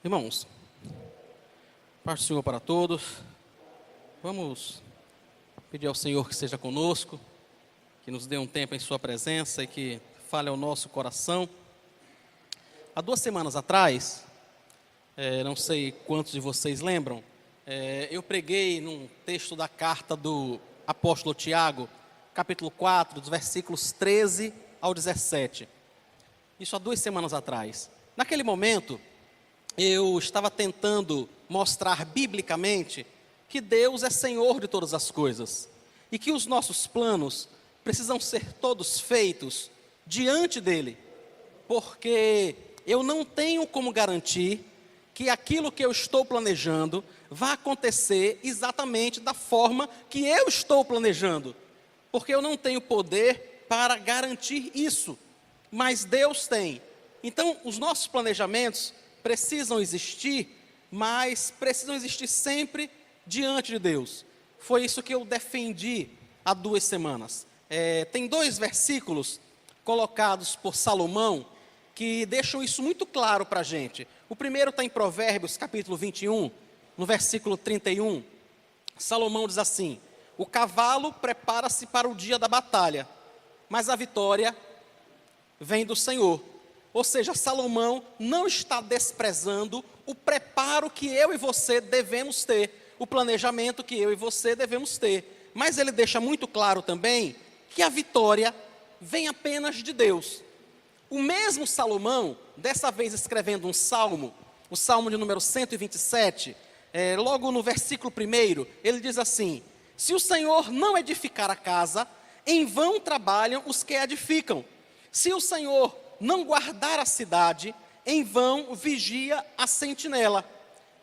Irmãos, paz do Senhor para todos. Vamos pedir ao Senhor que seja conosco, que nos dê um tempo em sua presença e que fale ao nosso coração. Há 2 semanas atrás, não sei quantos de vocês lembram, eu preguei num texto da carta do apóstolo Tiago, capítulo 4, dos versículos 13 ao 17. Isso há 2 semanas atrás. Naquele momento, eu estava tentando mostrar biblicamente que Deus é Senhor de todas as coisas e que os nossos planos precisam ser todos feitos diante dEle, porque eu não tenho como garantir que aquilo que eu estou planejando vai acontecer exatamente da forma que eu estou planejando, porque eu não tenho poder para garantir isso, mas Deus tem. Então, os nossos planejamentos precisam existir, mas precisam existir sempre diante de Deus. Foi isso que eu defendi há 2 semanas. Tem 2 versículos colocados por Salomão que deixam isso muito claro para a gente. O primeiro está em Provérbios, capítulo 21, no versículo 31. Salomão diz assim: o cavalo prepara-se para o dia da batalha, mas a vitória vem do Senhor. Ou seja, Salomão não está desprezando o preparo que eu e você devemos ter, o planejamento que eu e você devemos ter. Mas ele deixa muito claro também que a vitória vem apenas de Deus. O mesmo Salomão, dessa vez escrevendo um salmo, o salmo de número 127, logo no versículo 1, ele diz assim: se o Senhor não edificar a casa, em vão trabalham os que a edificam. Se o Senhor não guardar a cidade, em vão vigia a sentinela.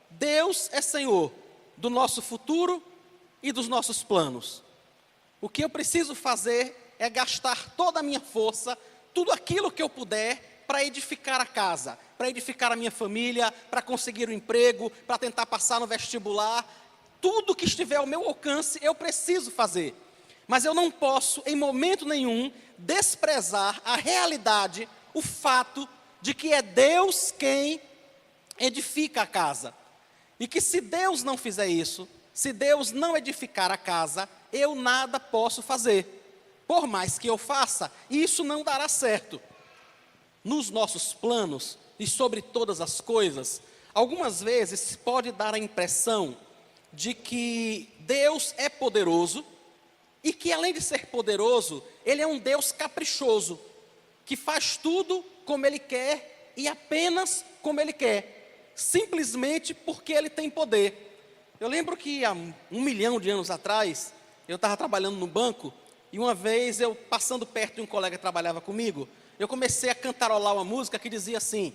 Deus é Senhor do nosso futuro e dos nossos planos. O que eu preciso fazer é gastar toda a minha força, tudo aquilo que eu puder, para edificar a casa, para edificar a minha família, para conseguir um emprego, para tentar passar no vestibular. Tudo que estiver ao meu alcance, eu preciso fazer. Mas eu não posso, em momento nenhum, desprezar a realidade, o fato de que é Deus quem edifica a casa. E que se Deus não fizer isso, se Deus não edificar a casa, eu nada posso fazer. Por mais que eu faça, isso não dará certo. Nos nossos planos e sobre todas as coisas, algumas vezes pode dar a impressão de que Deus é poderoso e que, além de ser poderoso, Ele é um Deus caprichoso, que faz tudo como Ele quer e apenas como Ele quer, simplesmente porque Ele tem poder. Eu lembro que há 1 milhão de anos atrás, eu estava trabalhando no banco, e uma vez eu, passando perto de um colega que trabalhava comigo, eu comecei a cantarolar uma música que dizia assim: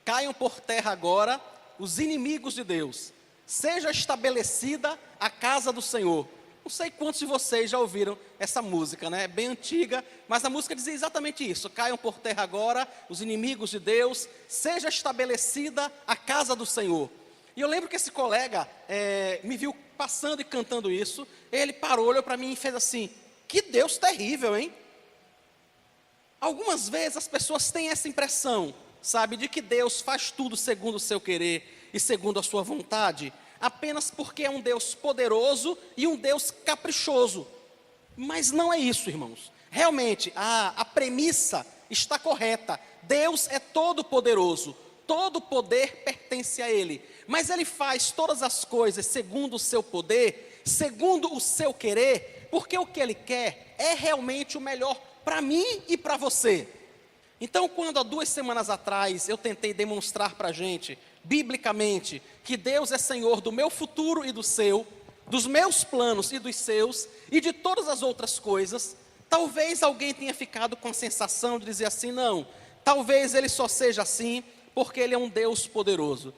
caiam por terra agora os inimigos de Deus, seja estabelecida a casa do Senhor. Não sei quantos de vocês já ouviram essa música, né? É bem antiga, mas a música dizia exatamente isso: caiam por terra agora os inimigos de Deus, seja estabelecida a casa do Senhor. E eu lembro que esse colega me viu passando e cantando isso. Ele parou, olhou para mim e fez assim: que Deus terrível, hein? Algumas vezes as pessoas têm essa impressão, sabe, de que Deus faz tudo segundo o seu querer e segundo a sua vontade, apenas porque é um Deus poderoso e um Deus caprichoso. Mas não é isso, irmãos. Realmente, a premissa está correta. Deus é todo poderoso, todo poder pertence a Ele, mas Ele faz todas as coisas segundo o seu poder, segundo o seu querer, porque o que Ele quer é realmente o melhor para mim e para você. Então, quando há 2 semanas atrás eu tentei demonstrar para a gente, biblicamente, que Deus é Senhor do meu futuro e do seu, dos meus planos e dos seus, e de todas as outras coisas, talvez alguém tenha ficado com a sensação de dizer assim: não, talvez Ele só seja assim porque Ele é um Deus poderoso.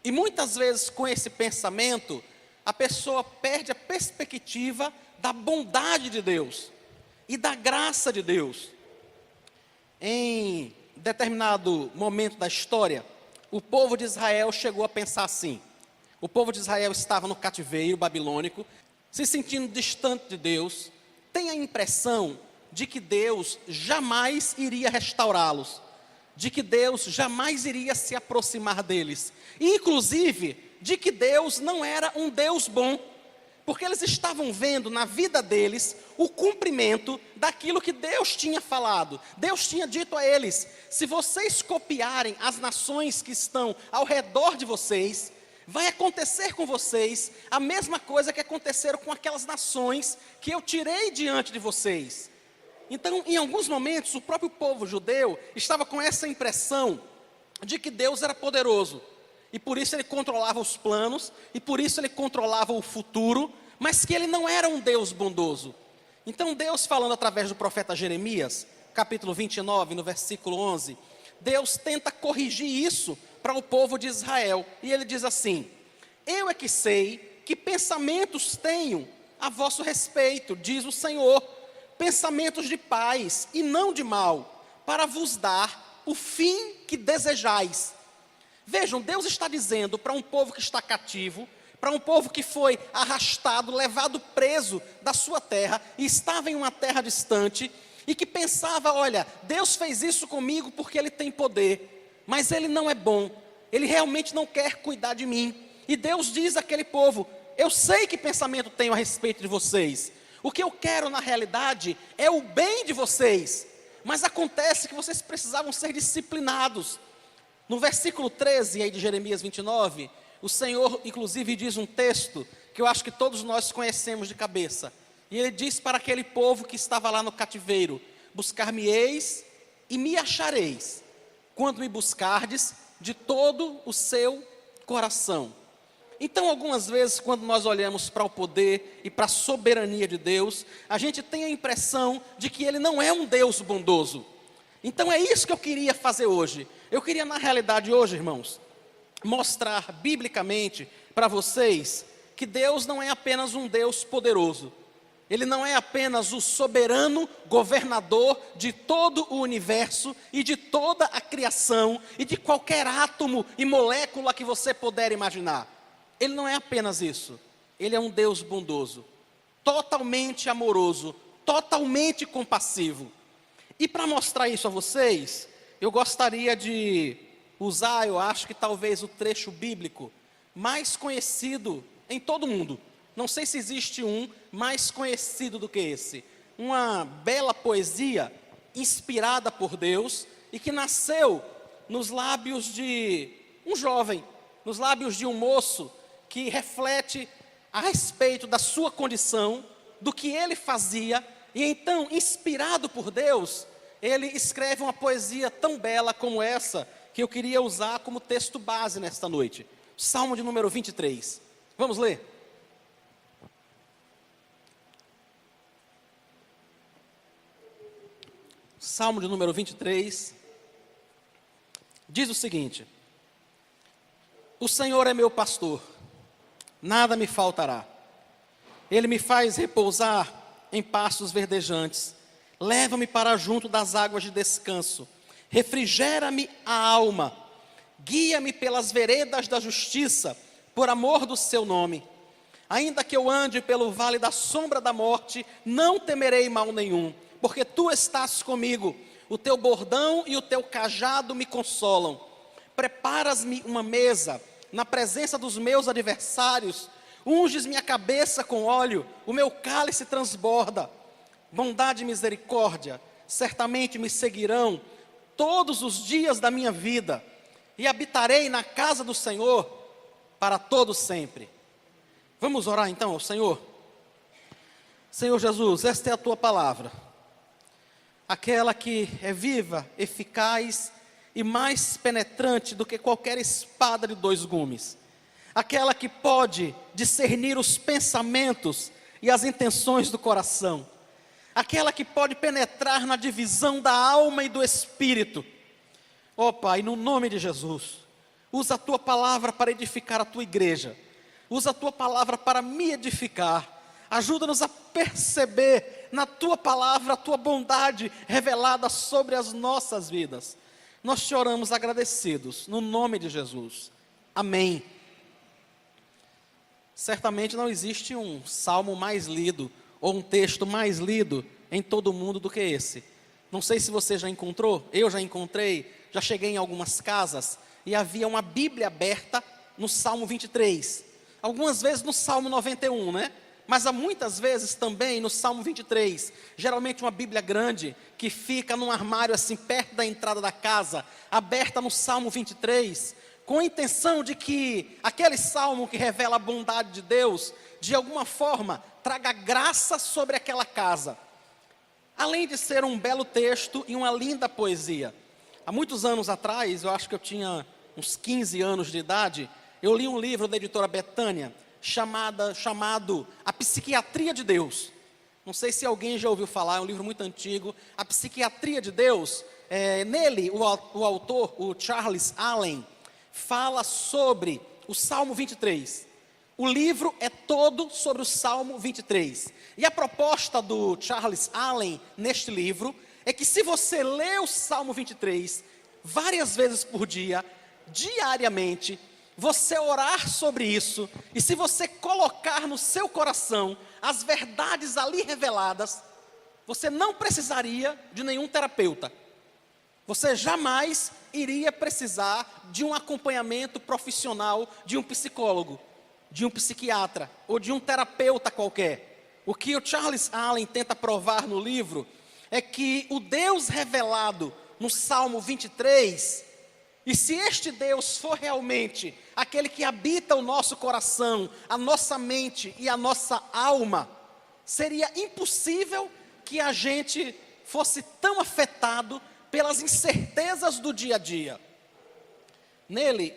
E muitas vezes com esse pensamento, a pessoa perde a perspectiva da bondade de Deus e da graça de Deus. Em determinado momento da história, o povo de Israel chegou a pensar assim. O povo de Israel estava no cativeiro babilônico, se sentindo distante de Deus, tem a impressão de que Deus jamais iria restaurá-los, de que Deus jamais iria se aproximar deles, inclusive de que Deus não era um Deus bom, porque eles estavam vendo na vida deles o cumprimento daquilo que Deus tinha falado. Deus tinha dito a eles: se vocês copiarem as nações que estão ao redor de vocês, vai acontecer com vocês a mesma coisa que aconteceram com aquelas nações que eu tirei diante de vocês. Então, em alguns momentos, o próprio povo judeu estava com essa impressão de que Deus era poderoso, e por isso ele controlava os planos, e por isso ele controlava o futuro, mas que ele não era um Deus bondoso. Então Deus, falando através do profeta Jeremias, capítulo 29, no versículo 11, Deus tenta corrigir isso para o povo de Israel, e ele diz assim: eu é que sei que pensamentos tenho a vosso respeito, diz o Senhor, pensamentos de paz e não de mal, para vos dar o fim que desejais. Vejam, Deus está dizendo para um povo que está cativo, para um povo que foi arrastado, levado preso da sua terra, e estava em uma terra distante, e que pensava: olha, Deus fez isso comigo porque Ele tem poder, mas Ele não é bom, Ele realmente não quer cuidar de mim. E Deus diz àquele povo: eu sei que pensamento tenho a respeito de vocês, o que eu quero na realidade é o bem de vocês, mas acontece que vocês precisavam ser disciplinados. No versículo 13 aí de Jeremias 29, o Senhor inclusive diz um texto que eu acho que todos nós conhecemos de cabeça. E Ele diz para aquele povo que estava lá no cativeiro: buscar-me-eis e me achareis, quando me buscardes de todo o seu coração. Então, algumas vezes, quando nós olhamos para o poder e para a soberania de Deus, a gente tem a impressão de que Ele não é um Deus bondoso. Então é isso que eu queria fazer hoje. Eu queria, na realidade, hoje, irmãos, mostrar biblicamente para vocês que Deus não é apenas um Deus poderoso. Ele não é apenas o soberano governador de todo o universo e de toda a criação e de qualquer átomo e molécula que você puder imaginar. Ele não é apenas isso. Ele é um Deus bondoso, totalmente amoroso, totalmente compassivo. E para mostrar isso a vocês, eu gostaria de usar, eu acho que talvez o trecho bíblico mais conhecido em todo o mundo. Não sei se existe um mais conhecido do que esse. Uma bela poesia inspirada por Deus e que nasceu nos lábios de um jovem, nos lábios de um moço que reflete a respeito da sua condição, do que ele fazia, e então, inspirado por Deus, ele escreve uma poesia tão bela como essa, que eu queria usar como texto base nesta noite. Salmo de número 23. Vamos ler? Salmo de número 23. Diz o seguinte: o Senhor é meu pastor, nada me faltará. Ele me faz repousar em pastos verdejantes, leva-me para junto das águas de descanso, refrigera-me a alma, guia-me pelas veredas da justiça, por amor do seu nome. Ainda que eu ande pelo vale da sombra da morte, não temerei mal nenhum, porque tu estás comigo, o teu bordão e o teu cajado me consolam. Preparas-me uma mesa na presença dos meus adversários, unges minha cabeça com óleo, o meu cálice transborda. Bondade e misericórdia certamente me seguirão todos os dias da minha vida, e habitarei na casa do Senhor para todo sempre. Vamos orar então ao Senhor? Senhor Jesus, esta é a tua palavra, aquela que é viva, eficaz e mais penetrante do que qualquer espada de dois gumes, aquela que pode discernir os pensamentos e as intenções do coração, aquela que pode penetrar na divisão da alma e do espírito. Ó Pai, no nome de Jesus, usa a tua palavra para edificar a tua igreja, usa a tua palavra para me edificar, ajuda-nos a perceber na tua palavra a tua bondade revelada sobre as nossas vidas. Nós te oramos agradecidos, no nome de Jesus, amém. Certamente não existe um salmo mais lido, ou um texto mais lido em todo o mundo do que esse. Não sei se você já encontrou, eu já encontrei já cheguei em algumas casas e havia uma Bíblia aberta no Salmo 23. Algumas vezes no Salmo 91, né? Mas há muitas vezes também no Salmo 23. Geralmente uma Bíblia grande que fica num armário assim perto da entrada da casa, aberta no Salmo 23, com a intenção de que aquele salmo que revela a bondade de Deus, de alguma forma, traga graça sobre aquela casa. Além de ser um belo texto e uma linda poesia. Há muitos anos atrás, eu acho que eu tinha uns 15 anos de idade, eu li um livro da editora Betânia, chamado A Psiquiatria de Deus. Não sei se alguém já ouviu falar, é um livro muito antigo. A Psiquiatria de Deus, nele o autor, o Charles Allen, fala sobre o Salmo 23. O livro é todo sobre o Salmo 23. E a proposta do Charles Allen neste livro é que se você lê o Salmo 23 várias vezes por dia, diariamente, você orar sobre isso, e se você colocar no seu coração as verdades ali reveladas, você não precisaria de nenhum terapeuta. Você jamais iria precisar de um acompanhamento profissional de um psicólogo, de um psiquiatra ou de um terapeuta qualquer. O que o Charles Allen tenta provar no livro é que o Deus revelado no Salmo 23, e se este Deus for realmente aquele que habita o nosso coração, a nossa mente e a nossa alma, seria impossível que a gente fosse tão afetado pelas incertezas do dia a dia. Nele,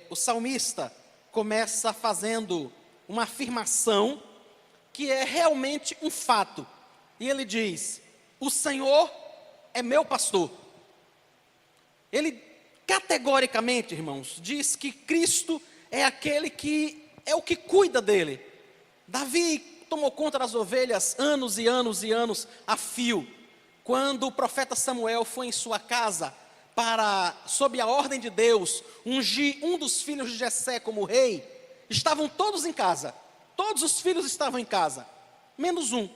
o salmista começa fazendo uma afirmação que é realmente um fato. E ele diz: o Senhor é meu pastor. Ele categoricamente, irmãos, diz que Cristo é aquele que é o que cuida dele. Davi tomou conta das ovelhas anos e anos e anos a fio. Quando o profeta Samuel foi em sua casa para, sob a ordem de Deus, ungir um dos filhos de Jessé como rei, estavam todos em casa. Todos os filhos estavam em casa, menos um,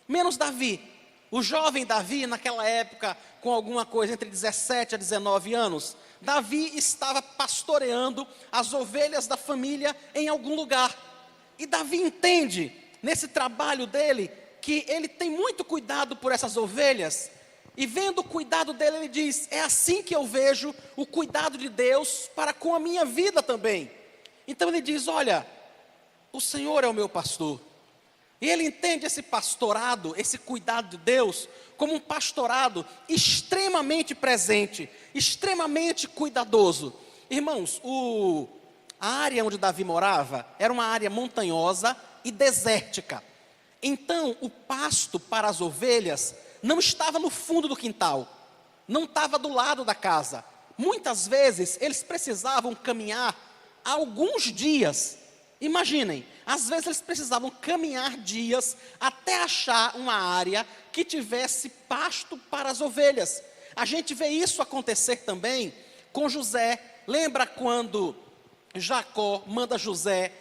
menos Davi. O jovem Davi, naquela época, com alguma coisa entre 17 a 19 anos, Davi estava pastoreando as ovelhas da família em algum lugar. E Davi entende, nesse trabalho dele, que ele tem muito cuidado por essas ovelhas. E vendo o cuidado dele, ele diz: é assim que eu vejo o cuidado de Deus para com a minha vida também. Então ele diz: olha, o Senhor é o meu pastor. E ele entende esse pastorado, esse cuidado de Deus, como um pastorado extremamente presente, extremamente cuidadoso. Irmãos, a área onde Davi morava era uma área montanhosa e desértica. Então, o pasto para as ovelhas não estava no fundo do quintal, não estava do lado da casa. Muitas vezes, eles precisavam caminhar alguns dias. Imaginem, às vezes eles precisavam caminhar dias até achar uma área que tivesse pasto para as ovelhas. A gente vê isso acontecer também com José. Lembra quando Jacó manda José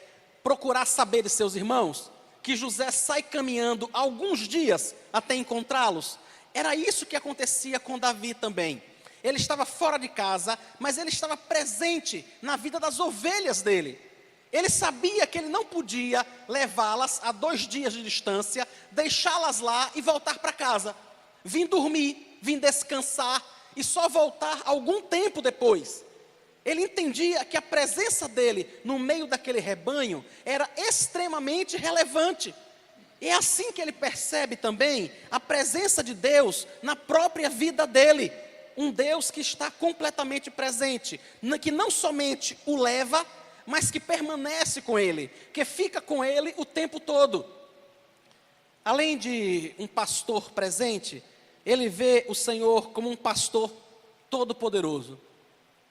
procurar saber de seus irmãos? Que José sai caminhando alguns dias até encontrá-los. Era isso que acontecia com Davi também. Ele estava fora de casa, mas ele estava presente na vida das ovelhas dele. Ele sabia que ele não podia levá-las a 2 dias de distância, deixá-las lá e voltar para casa. Vim dormir, vim descansar e só voltar algum tempo depois. Ele entendia que a presença dele no meio daquele rebanho era extremamente relevante. E é assim que ele percebe também a presença de Deus na própria vida dele. Um Deus que está completamente presente, que não somente o leva, mas que permanece com ele, que fica com ele o tempo todo. Além de um pastor presente, ele vê o Senhor como um pastor todo-poderoso.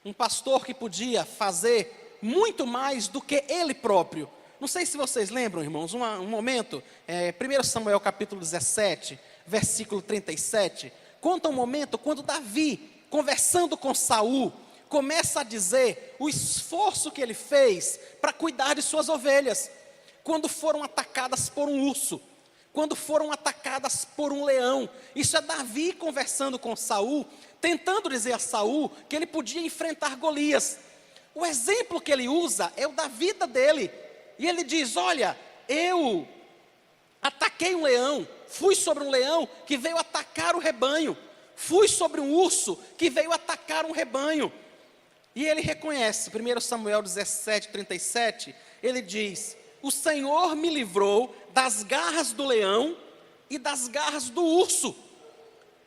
Um pastor que podia fazer muito mais do que ele próprio. Não sei se vocês lembram, irmãos, um momento, 1 Samuel capítulo 17, versículo 37, conta um momento quando Davi, conversando com Saul, começa a dizer o esforço que ele fez para cuidar de suas ovelhas, quando foram atacadas por um urso. quando foram atacadas por um leão. Isso é Davi conversando com Saul, tentando dizer a Saul que ele podia enfrentar Golias. O exemplo que ele usa é o da vida dele. E ele diz: olha, eu ataquei um leão, fui sobre um leão que veio atacar o rebanho, fui sobre um urso que veio atacar um rebanho. E ele reconhece, 1 Samuel 17:37, ele diz: o Senhor me livrou das garras do leão e das garras do urso.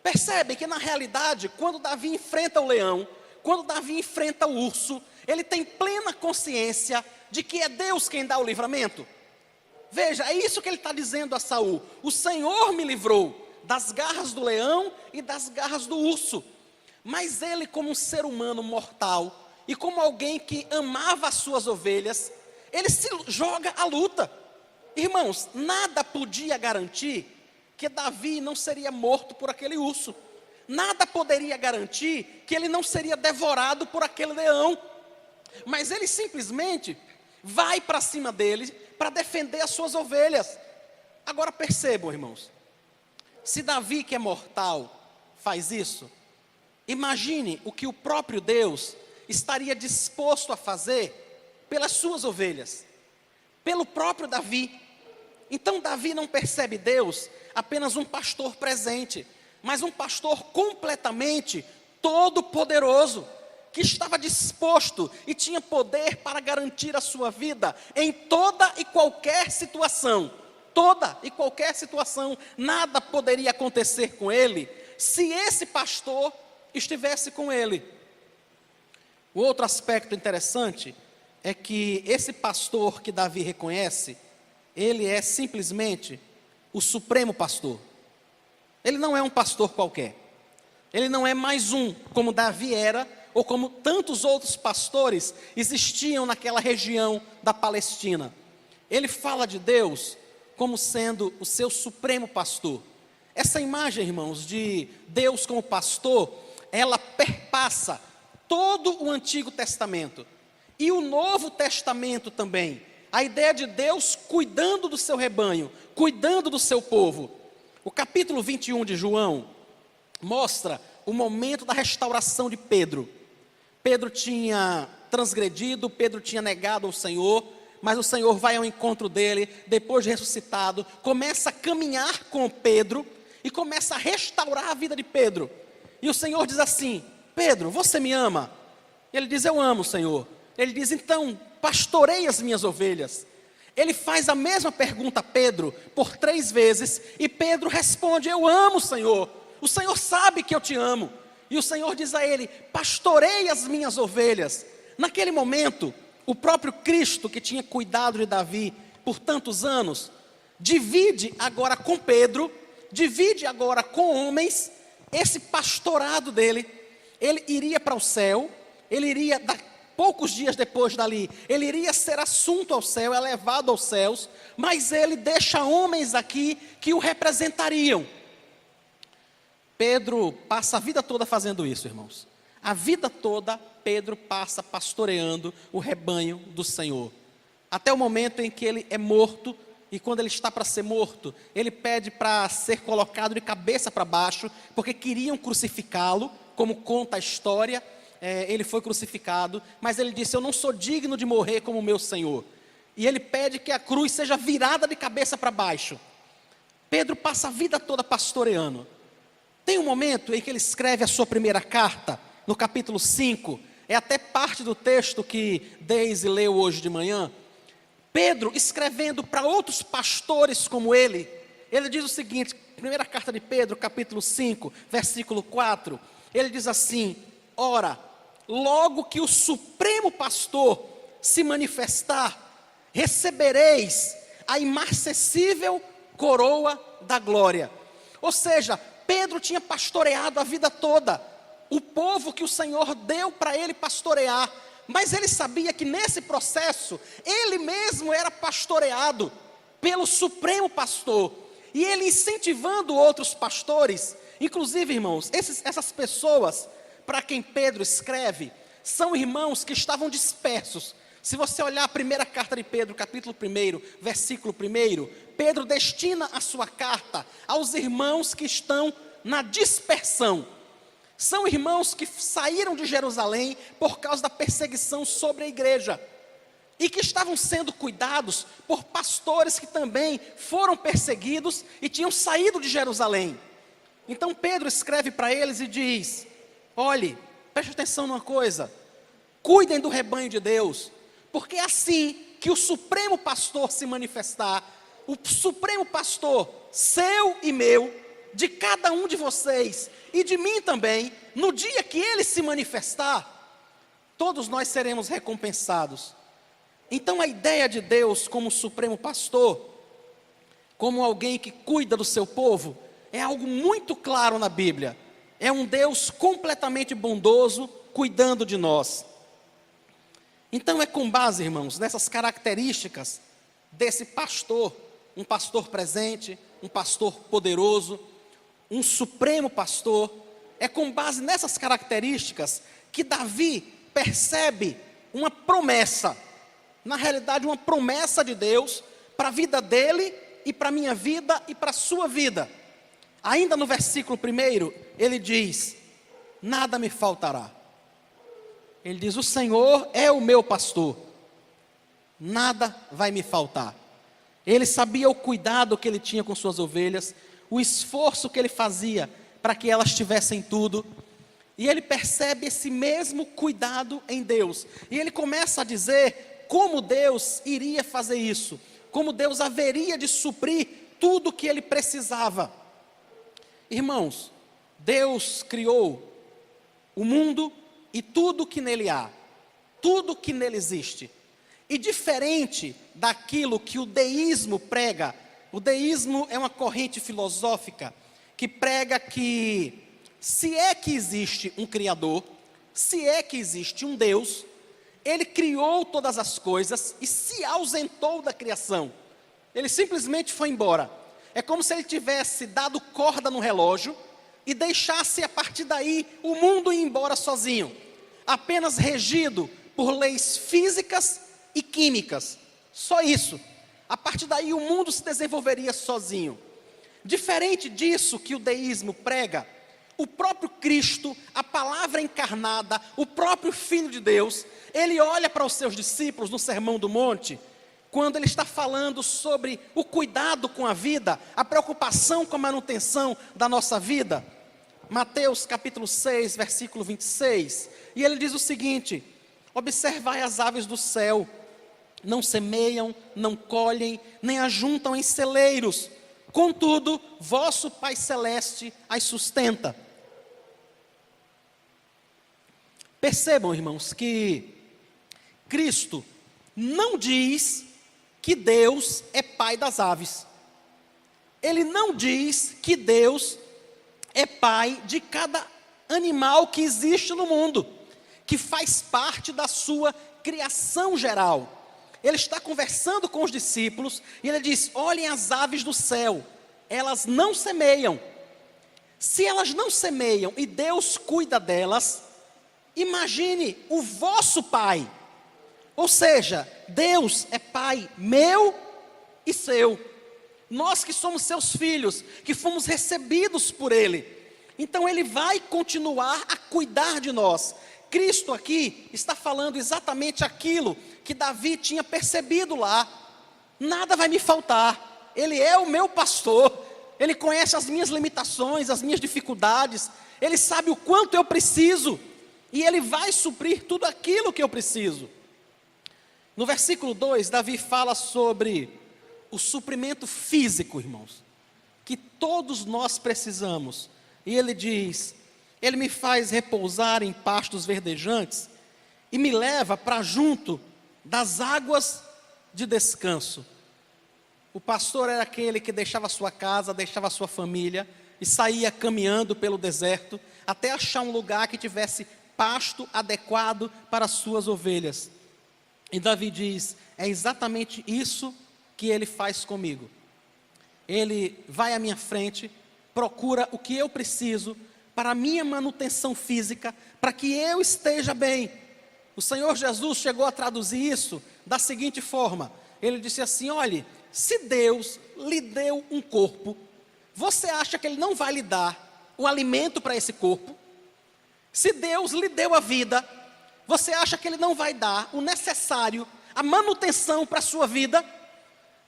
Percebem que na realidade, quando Davi enfrenta o leão, quando Davi enfrenta o urso, ele tem plena consciência de que é Deus quem dá o livramento. Veja, é isso que ele está dizendo a Saul: o Senhor me livrou das garras do leão e das garras do urso. Mas ele, como um ser humano mortal, e como alguém que amava as suas ovelhas, ele se joga à luta. Irmãos, nada podia garantir que Davi não seria morto por aquele urso. Nada poderia garantir que ele não seria devorado por aquele leão. Mas ele simplesmente vai para cima dele para defender as suas ovelhas. Agora percebam, irmãos, se Davi, que é mortal, faz isso, imagine o que o próprio Deus estaria disposto a fazer pelas suas ovelhas, pelo próprio Davi. Então Davi não percebe Deus apenas um pastor presente, mas um pastor completamente todo-poderoso, que estava disposto e tinha poder para garantir a sua vida em toda e qualquer situação. Toda e qualquer situação. Nada poderia acontecer com ele se esse pastor estivesse com ele. O outro aspecto interessante é que esse pastor que Davi reconhece, ele é simplesmente o supremo pastor. Ele não é um pastor qualquer. Ele não é mais um, como Davi era, ou como tantos outros pastores existiam naquela região da Palestina. Ele fala de Deus como sendo o seu supremo pastor. Essa imagem, irmãos, de Deus como pastor, ela perpassa todo o Antigo Testamento e o Novo Testamento também. A ideia de Deus cuidando do seu rebanho, cuidando do seu povo. O capítulo 21 de João mostra o momento da restauração de Pedro. Pedro tinha transgredido, Pedro tinha negado ao Senhor, mas o Senhor vai ao encontro dele, depois de ressuscitado, começa a caminhar com Pedro e começa a restaurar a vida de Pedro. E o Senhor diz assim: Pedro, você me ama? Ele diz: eu amo, Senhor. Ele diz: então, pastorei as minhas ovelhas. Ele faz a mesma pergunta a Pedro por 3 vezes, e Pedro responde: eu amo, Senhor. O Senhor sabe que eu te amo. E o Senhor diz a ele: pastorei as minhas ovelhas. Naquele momento, o próprio Cristo, que tinha cuidado de Davi por tantos anos, divide agora com Pedro, divide agora com homens, esse pastorado dele. Ele iria para o céu, ele iria, poucos dias depois dali, ele iria ser assunto ao céu, elevado aos céus, mas ele deixa homens aqui que o representariam. Pedro passa a vida toda fazendo isso, irmãos. A vida toda Pedro passa pastoreando o rebanho do Senhor, até o momento em que ele é morto. E quando ele está para ser morto, ele pede para ser colocado de cabeça para baixo, porque queriam crucificá-lo, como conta a história. Ele foi crucificado, mas ele disse: eu não sou digno de morrer como meu Senhor. E ele pede que a cruz seja virada de cabeça para baixo. Pedro passa a vida toda pastoreando. Tem um momento em que ele escreve a sua primeira carta, no capítulo 5, é até parte do texto que Deise leu hoje de manhã. Pedro, escrevendo para outros pastores como ele diz o seguinte, primeira carta de Pedro, capítulo 5, versículo 4, ele diz assim: ora, logo que o supremo pastor se manifestar, recebereis a imarcessível coroa da glória. Ou seja, Pedro tinha pastoreado a vida toda o povo que o Senhor deu para ele pastorear, mas ele sabia que nesse processo, ele mesmo era pastoreado pelo supremo pastor, e ele incentivando outros pastores, inclusive, irmãos, essas pessoas para quem Pedro escreve, são irmãos que estavam dispersos, Se você olhar a primeira carta de Pedro, capítulo 1, versículo 1, Pedro destina a sua carta aos irmãos que estão na dispersão. São irmãos que saíram de Jerusalém por causa da perseguição sobre a igreja e que estavam sendo cuidados por pastores que também foram perseguidos e tinham saído de Jerusalém. Então Pedro escreve para eles e diz: olhe, preste atenção numa coisa, cuidem do rebanho de Deus, porque é assim que o Supremo Pastor se manifestar, o Supremo Pastor, seu e meu, de cada um de vocês e de mim também, no dia que ele se manifestar, todos nós seremos recompensados. Então a ideia de Deus como Supremo Pastor, como alguém que cuida do seu povo, é algo muito claro na Bíblia. É um Deus completamente bondoso, cuidando de nós. Então é com base, irmãos, nessas características desse pastor, um pastor presente, um pastor poderoso, um supremo pastor, é com base nessas características que Davi percebe uma promessa, na realidade uma promessa de Deus para a vida dele e para a minha vida e para a sua vida. Ainda no versículo 1, ele diz: nada me faltará. Ele diz: o Senhor é o meu pastor, nada vai me faltar. Ele sabia o cuidado que ele tinha com suas ovelhas, o esforço que ele fazia para que elas tivessem tudo, e ele percebe esse mesmo cuidado em Deus, e ele começa a dizer como Deus iria fazer isso, como Deus haveria de suprir tudo o que ele precisava. Irmãos, Deus criou o mundo e tudo que nele há, tudo que nele existe. E diferente daquilo que o deísmo prega, o deísmo é uma corrente filosófica que prega que se é que existe um Criador, se é que existe um Deus, ele criou todas as coisas e se ausentou da criação. Ele simplesmente foi embora. É como se ele tivesse dado corda no relógio e deixasse a partir daí o mundo ir embora sozinho, apenas regido por leis físicas e químicas. Só isso. A partir daí o mundo se desenvolveria sozinho. Diferente disso que o deísmo prega, o próprio Cristo, a palavra encarnada, o próprio Filho de Deus, ele olha para os seus discípulos no Sermão do Monte, quando ele está falando sobre o cuidado com a vida, a preocupação com a manutenção da nossa vida. Mateus capítulo 6, versículo 26, e ele diz o seguinte: observai as aves do céu, não semeiam, não colhem, nem ajuntam em celeiros, contudo, vosso Pai Celeste as sustenta. Percebam, irmãos, que Cristo não diz que Deus é pai das aves. Ele não diz que Deus é pai de cada animal que existe no mundo, que faz parte da sua criação geral. Ele está conversando com os discípulos e ele diz: olhem as aves do céu, elas não semeiam. Se elas não semeiam e Deus cuida delas, imagine o vosso Pai. Ou seja, Deus é Pai meu e seu. Nós que somos seus filhos, que fomos recebidos por Ele. Então Ele vai continuar a cuidar de nós. Cristo aqui está falando exatamente aquilo que Davi tinha percebido lá. Nada vai me faltar. Ele é o meu pastor. Ele conhece as minhas limitações, as minhas dificuldades. Ele sabe o quanto eu preciso. E Ele vai suprir tudo aquilo que eu preciso. No versículo 2, Davi fala sobre o suprimento físico, irmãos, que todos nós precisamos. E ele diz: ele me faz repousar em pastos verdejantes e me leva para junto das águas de descanso. O pastor era aquele que deixava sua casa, deixava sua família e saía caminhando pelo deserto até achar um lugar que tivesse pasto adequado para as suas ovelhas. E Davi diz: é exatamente isso que ele faz comigo. Ele vai à minha frente, procura o que eu preciso para a minha manutenção física, para que eu esteja bem. O Senhor Jesus chegou a traduzir isso da seguinte forma. Ele disse assim: olhe, se Deus lhe deu um corpo, você acha que Ele não vai lhe dar o alimento para esse corpo? Se Deus lhe deu a vida, você acha que Ele não vai dar o necessário, a manutenção para a sua vida?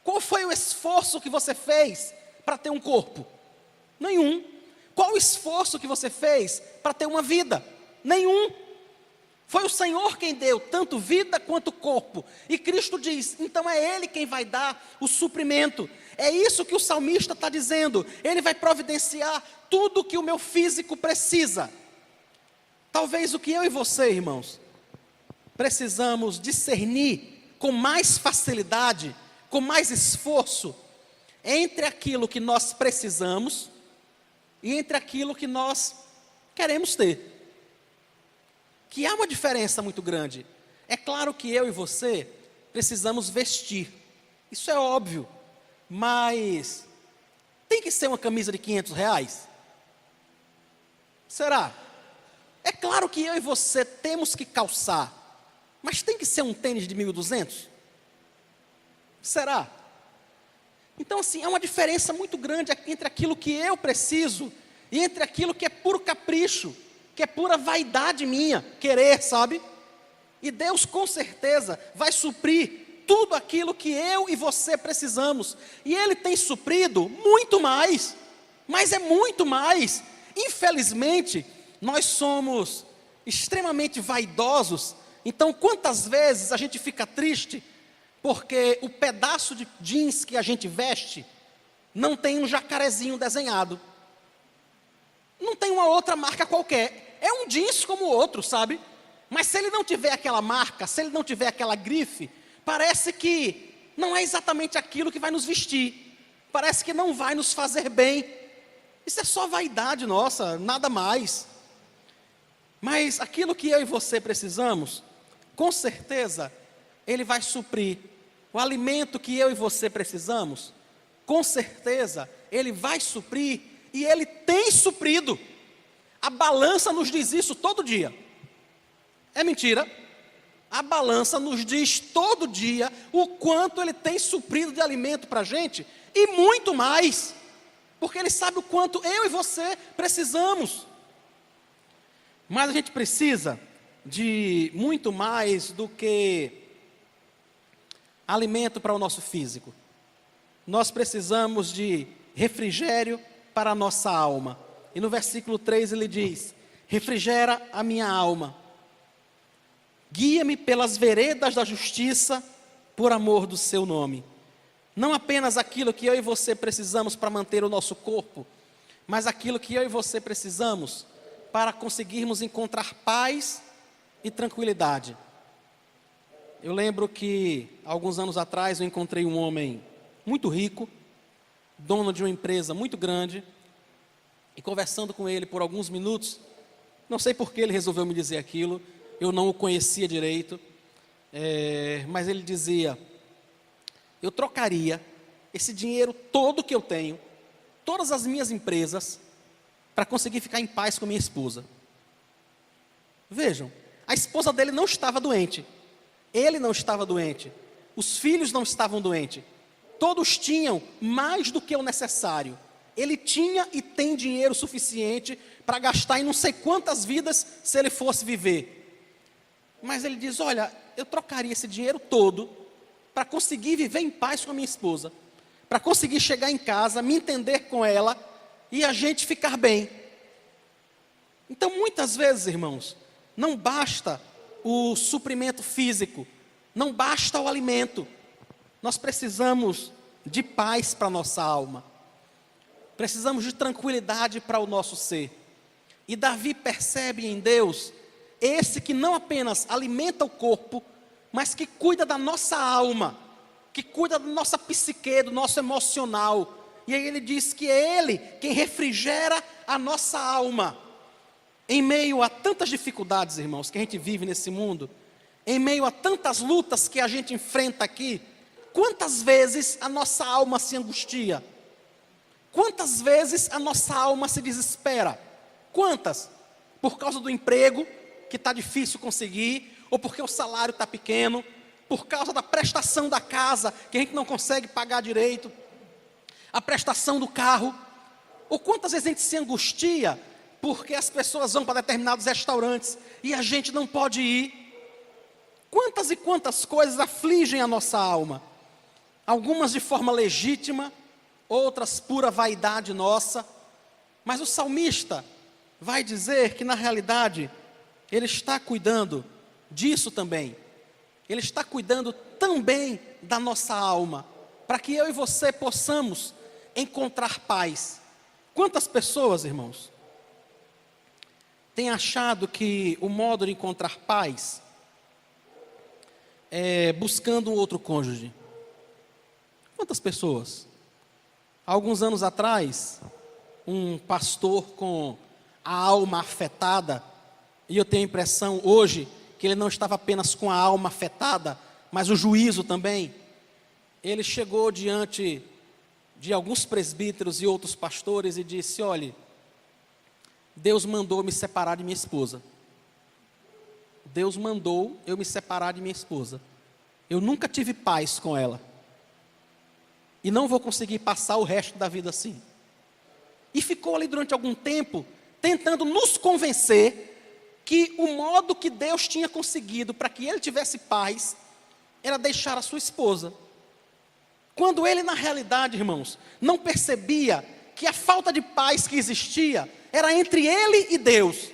Qual foi o esforço que você fez para ter um corpo? Nenhum. Qual o esforço que você fez para ter uma vida? Nenhum. Foi o Senhor quem deu tanto vida quanto corpo. E Cristo diz, então é Ele quem vai dar o suprimento. É isso que o salmista está dizendo. Ele vai providenciar tudo que o meu físico precisa. Talvez o que eu e você, irmãos, precisamos discernir com mais facilidade, com mais esforço, entre aquilo que nós precisamos e entre aquilo que nós queremos ter. Que há uma diferença muito grande. É claro que eu e você precisamos vestir. Isso é óbvio. Mas tem que ser uma camisa de R$ 500? Será? É claro que eu e você temos que calçar. Mas tem que ser um tênis de 1.200? Será? Então assim, há uma diferença muito grande entre aquilo que eu preciso e entre aquilo que é puro capricho, que é pura vaidade minha, querer, sabe? E Deus com certeza vai suprir tudo aquilo que eu e você precisamos. E Ele tem suprido muito mais, mas é muito mais. Infelizmente, nós somos extremamente vaidosos. Então, quantas vezes a gente fica triste porque o pedaço de jeans que a gente veste não tem um jacarezinho desenhado. Não tem uma outra marca qualquer. É um jeans como o outro, sabe? Mas se ele não tiver aquela marca, se ele não tiver aquela grife, parece que não é exatamente aquilo que vai nos vestir. Parece que não vai nos fazer bem. Isso é só vaidade nossa, nada mais. Mas aquilo que eu e você precisamos, com certeza, Ele vai suprir. O alimento que eu e você precisamos, com certeza, Ele vai suprir. E Ele tem suprido. A balança nos diz isso todo dia. É mentira? A balança nos diz todo dia o quanto Ele tem suprido de alimento para a gente. E muito mais. Porque Ele sabe o quanto eu e você precisamos. Mas a gente precisa de muito mais do que alimento para o nosso físico. Nós precisamos de refrigério para a nossa alma. E no versículo 3 ele diz: refrigera a minha alma, guia-me pelas veredas da justiça, por amor do seu nome. Não apenas aquilo que eu e você precisamos para manter o nosso corpo, mas aquilo que eu e você precisamos para conseguirmos encontrar paz e tranquilidade. Eu lembro que, alguns anos atrás, eu encontrei um homem muito rico, dono de uma empresa muito grande, e conversando com ele por alguns minutos, não sei por que ele resolveu me dizer aquilo, eu não o conhecia direito, mas ele dizia: eu trocaria esse dinheiro todo que eu tenho, todas as minhas empresas, para conseguir ficar em paz com minha esposa. Vejam, a esposa dele não estava doente, ele não estava doente, os filhos não estavam doentes, todos tinham mais do que o necessário. Ele tinha e tem dinheiro suficiente para gastar em não sei quantas vidas se ele fosse viver. Mas ele diz: olha, eu trocaria esse dinheiro todo para conseguir viver em paz com a minha esposa, para conseguir chegar em casa, me entender com ela e a gente ficar bem. Então, muitas vezes, irmãos, não basta o suprimento físico, não basta o alimento. Nós precisamos de paz para a nossa alma. Precisamos de tranquilidade para o nosso ser. E Davi percebe em Deus esse que não apenas alimenta o corpo, mas que cuida da nossa alma, que cuida da nossa psique, do nosso emocional. E aí ele diz que é Ele quem refrigera a nossa alma. Em meio a tantas dificuldades, irmãos, que a gente vive nesse mundo, em meio a tantas lutas que a gente enfrenta aqui, quantas vezes a nossa alma se angustia? Quantas vezes a nossa alma se desespera? Quantas? Por causa do emprego, que está difícil conseguir, ou porque o salário está pequeno, por causa da prestação da casa, que a gente não consegue pagar direito, a prestação do carro, ou quantas vezes a gente se angustia, porque as pessoas vão para determinados restaurantes, e a gente não pode ir. Quantas e quantas coisas afligem a nossa alma, algumas de forma legítima, outras pura vaidade nossa, mas o salmista vai dizer que na realidade, ele está cuidando disso também, ele está cuidando também da nossa alma, para que eu e você possamos encontrar paz. Quantas pessoas, irmãos, têm achado que o modo de encontrar paz é buscando um outro cônjuge? Quantas pessoas? Há alguns anos atrás, um pastor com a alma afetada, e eu tenho a impressão hoje que ele não estava apenas com a alma afetada, mas o juízo também. Ele chegou diante de alguns presbíteros e outros pastores e disse: olhe, Deus mandou me separar de minha esposa. Deus mandou eu me separar de minha esposa. Eu nunca tive paz com ela. E não vou conseguir passar o resto da vida assim. E ficou ali durante algum tempo, tentando nos convencer que o modo que Deus tinha conseguido para que ele tivesse paz, era deixar a sua esposa. Quando ele, na realidade, irmãos, não percebia que a falta de paz que existia, era entre ele e Deus.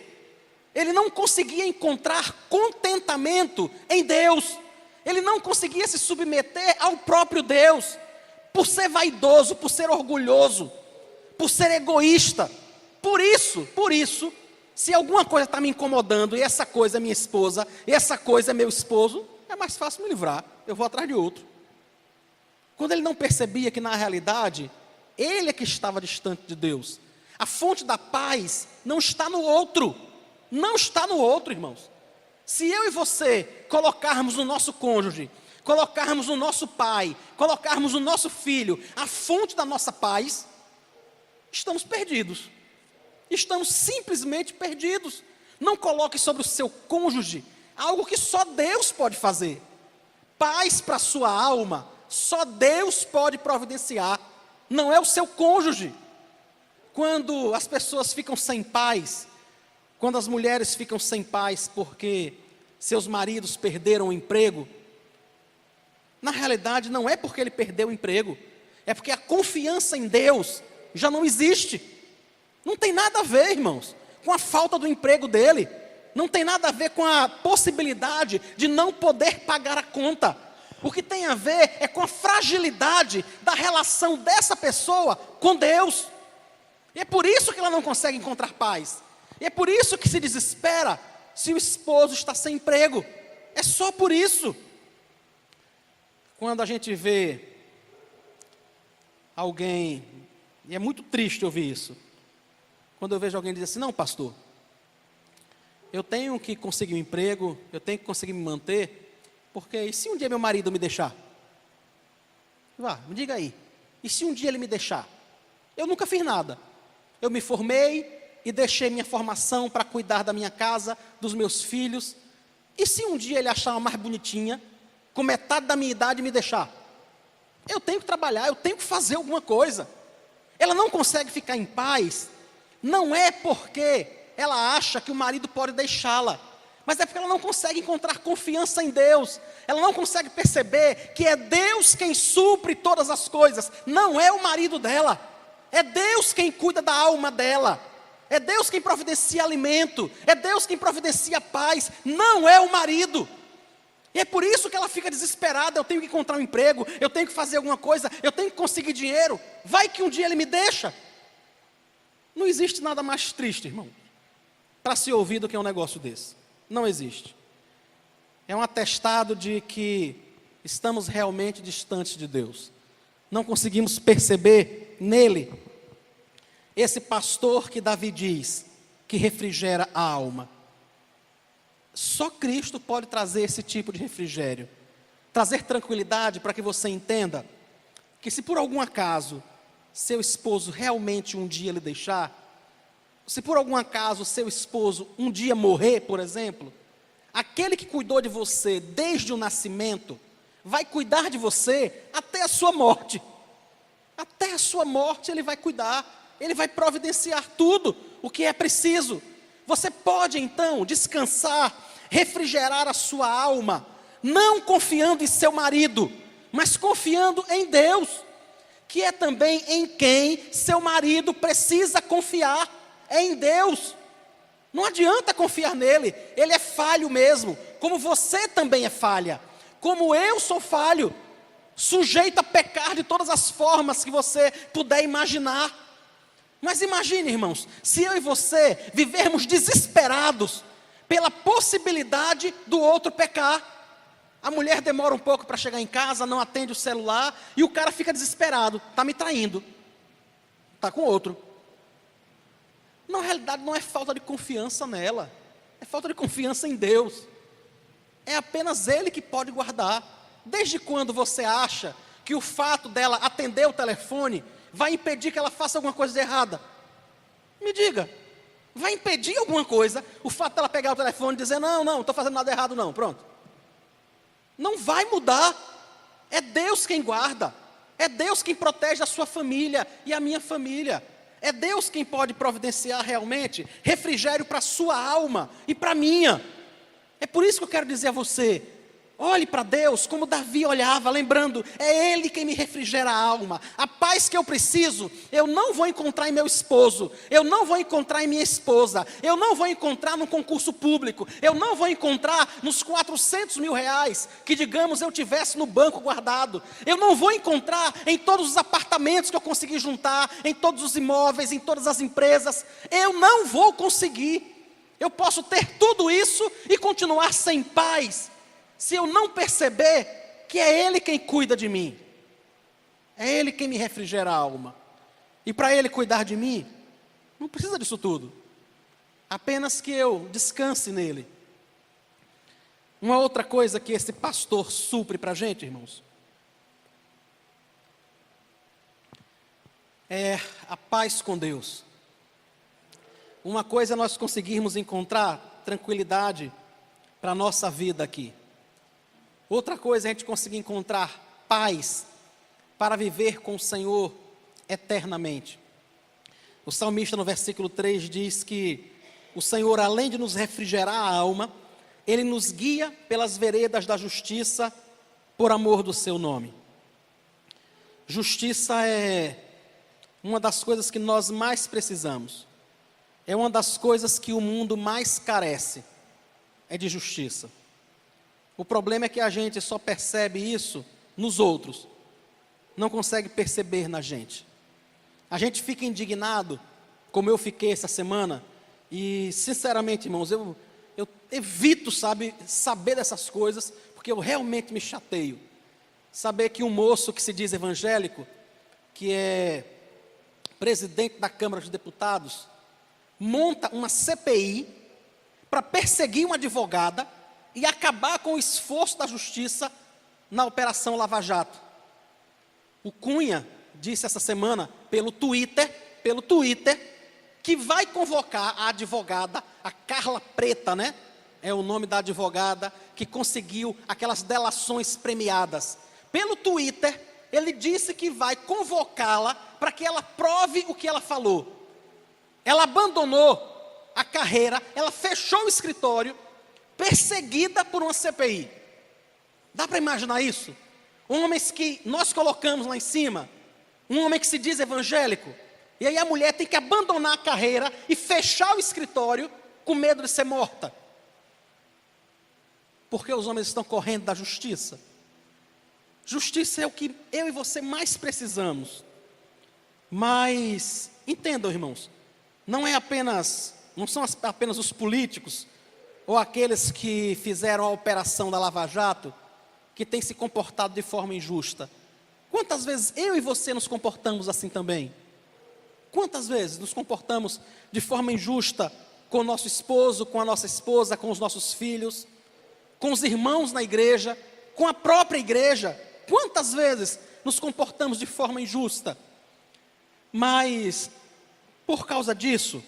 Ele não conseguia encontrar contentamento em Deus. Ele não conseguia se submeter ao próprio Deus. Por ser vaidoso, por ser orgulhoso, por ser egoísta. Por isso, se alguma coisa está me incomodando, e essa coisa é minha esposa, e essa coisa é meu esposo, é mais fácil me livrar, eu vou atrás de outro. Quando ele não percebia que na realidade, ele é que estava distante de Deus. A fonte da paz não está no outro, não está no outro, irmãos. Se eu e você colocarmos no nosso cônjuge, colocarmos no nosso pai, colocarmos no nosso filho, a fonte da nossa paz, estamos perdidos. Estamos simplesmente perdidos. Não coloque sobre o seu cônjuge algo que só Deus pode fazer. Paz para a sua alma, só Deus pode providenciar, não é o seu cônjuge. Quando as pessoas ficam sem paz, quando as mulheres ficam sem paz porque seus maridos perderam o emprego, na realidade não é porque ele perdeu o emprego, é porque a confiança em Deus já não existe. Não tem nada a ver, irmãos, com a falta do emprego dele, não tem nada a ver com a possibilidade de não poder pagar a conta. O que tem a ver é com a fragilidade da relação dessa pessoa com Deus. E é por isso que ela não consegue encontrar paz. E é por isso que se desespera se o esposo está sem emprego. É só por isso. Quando a gente vê alguém, e é muito triste ouvir isso, quando eu vejo alguém dizer assim: não, pastor, eu tenho que conseguir um emprego, eu tenho que conseguir me manter, porque e se um dia meu marido me deixar? Vá, me diga aí, e se um dia ele me deixar? Eu nunca fiz nada, eu me formei e deixei minha formação para cuidar da minha casa, dos meus filhos, e se um dia ele achar uma mais bonitinha, com metade da minha idade, me deixar? Eu tenho que trabalhar, eu tenho que fazer alguma coisa. Ela não consegue ficar em paz, não é porque ela acha que o marido pode deixá-la, mas é porque ela não consegue encontrar confiança em Deus. Ela não consegue perceber que é Deus quem supre todas as coisas, não é o marido dela. É Deus quem cuida da alma dela, é Deus quem providencia alimento, é Deus quem providencia paz, não é o marido. E é por isso que ela fica desesperada: eu tenho que encontrar um emprego, eu tenho que fazer alguma coisa, eu tenho que conseguir dinheiro, vai que um dia ele me deixa. Não existe nada mais triste, irmão, para se ouvir do que um negócio desse. Não existe. É um atestado de que estamos realmente distantes de Deus. Não conseguimos perceber nele esse pastor que Davi diz que refrigera a alma. Só Cristo pode trazer esse tipo de refrigério, trazer tranquilidade para que você entenda que se por algum acaso seu esposo realmente um dia lhe deixar, se por algum acaso seu esposo um dia morrer, por exemplo, aquele que cuidou de você desde o nascimento, vai cuidar de você até a sua morte. Até a sua morte Ele vai cuidar, Ele vai providenciar tudo o que é preciso. Você pode então descansar, refrigerar a sua alma, não confiando em seu marido, mas confiando em Deus, que é também em quem seu marido precisa confiar, é em Deus. Não adianta confiar nele, ele é falho mesmo, como você também é falha, como eu sou falho, sujeito a pecar de todas as formas que você puder imaginar. Mas imagine, irmãos, se eu e você vivermos desesperados pela possibilidade do outro pecar. A mulher demora um pouco para chegar em casa, não atende o celular, e o cara fica desesperado, está me traindo, está com outro. Na realidade não é falta de confiança nela, é falta de confiança em Deus. É apenas Ele que pode guardar. Desde quando você acha que o fato dela atender o telefone vai impedir que ela faça alguma coisa de errada? Me diga, vai impedir alguma coisa o fato dela pegar o telefone e dizer, não estou fazendo nada errado não, pronto. Não vai mudar, é Deus quem guarda, é Deus quem protege a sua família e a minha família. É Deus quem pode providenciar realmente refrigério para a sua alma e para a minha. É por isso que eu quero dizer a você, olhe para Deus como Davi olhava, lembrando, é Ele quem me refrigera a alma. A paz que eu preciso, eu não vou encontrar em meu esposo, eu não vou encontrar em minha esposa, eu não vou encontrar num concurso público, eu não vou encontrar nos 400 mil reais que, digamos, eu tivesse no banco guardado, eu não vou encontrar em todos os apartamentos que eu consegui juntar, em todos os imóveis, em todas as empresas, eu não vou conseguir. Eu posso ter tudo isso e continuar sem paz, se eu não perceber que é Ele quem cuida de mim, é Ele quem me refrigera a alma, e para Ele cuidar de mim, não precisa disso tudo, apenas que eu descanse nele. Uma outra coisa que esse pastor supre para a gente, irmãos, é a paz com Deus. Uma coisa é nós conseguirmos encontrar tranquilidade para a nossa vida aqui. Outra coisa é a gente conseguir encontrar paz para viver com o Senhor eternamente. O salmista no versículo 3 diz que o Senhor, além de nos refrigerar a alma, Ele nos guia pelas veredas da justiça por amor do seu nome. Justiça é uma das coisas que nós mais precisamos. É uma das coisas que o mundo mais carece, é de justiça. O problema é que a gente só percebe isso nos outros, não consegue perceber na gente. A gente fica indignado, como eu fiquei essa semana, e sinceramente, irmãos, eu evito, saber dessas coisas, porque eu realmente me chateio. Saber que um moço que se diz evangélico, que é presidente da Câmara dos Deputados, monta uma CPI para perseguir uma advogada e acabar com o esforço da justiça na Operação Lava Jato. O Cunha disse essa semana pelo Twitter, que vai convocar a advogada, a Carla Preta, né? É o nome da advogada que conseguiu aquelas delações premiadas. Pelo Twitter, ele disse que vai convocá-la para que ela prove o que ela falou. Ela abandonou a carreira, ela fechou o escritório, perseguida por uma CPI. Dá para imaginar isso? Homens que nós colocamos lá em cima, um homem que se diz evangélico, e aí a mulher tem que abandonar a carreira e fechar o escritório com medo de ser morta. Porque os homens estão correndo da justiça. Justiça é o que eu e você mais precisamos. Mas, entendam, irmãos, não são apenas os políticos ou aqueles que fizeram a operação da Lava Jato que têm se comportado de forma injusta. Quantas vezes eu e você nos comportamos assim também? Quantas vezes nos comportamos de forma injusta com o nosso esposo, com a nossa esposa, com os nossos filhos, com os irmãos na igreja, com a própria igreja? Quantas vezes nos comportamos de forma injusta? Mas, por causa disso,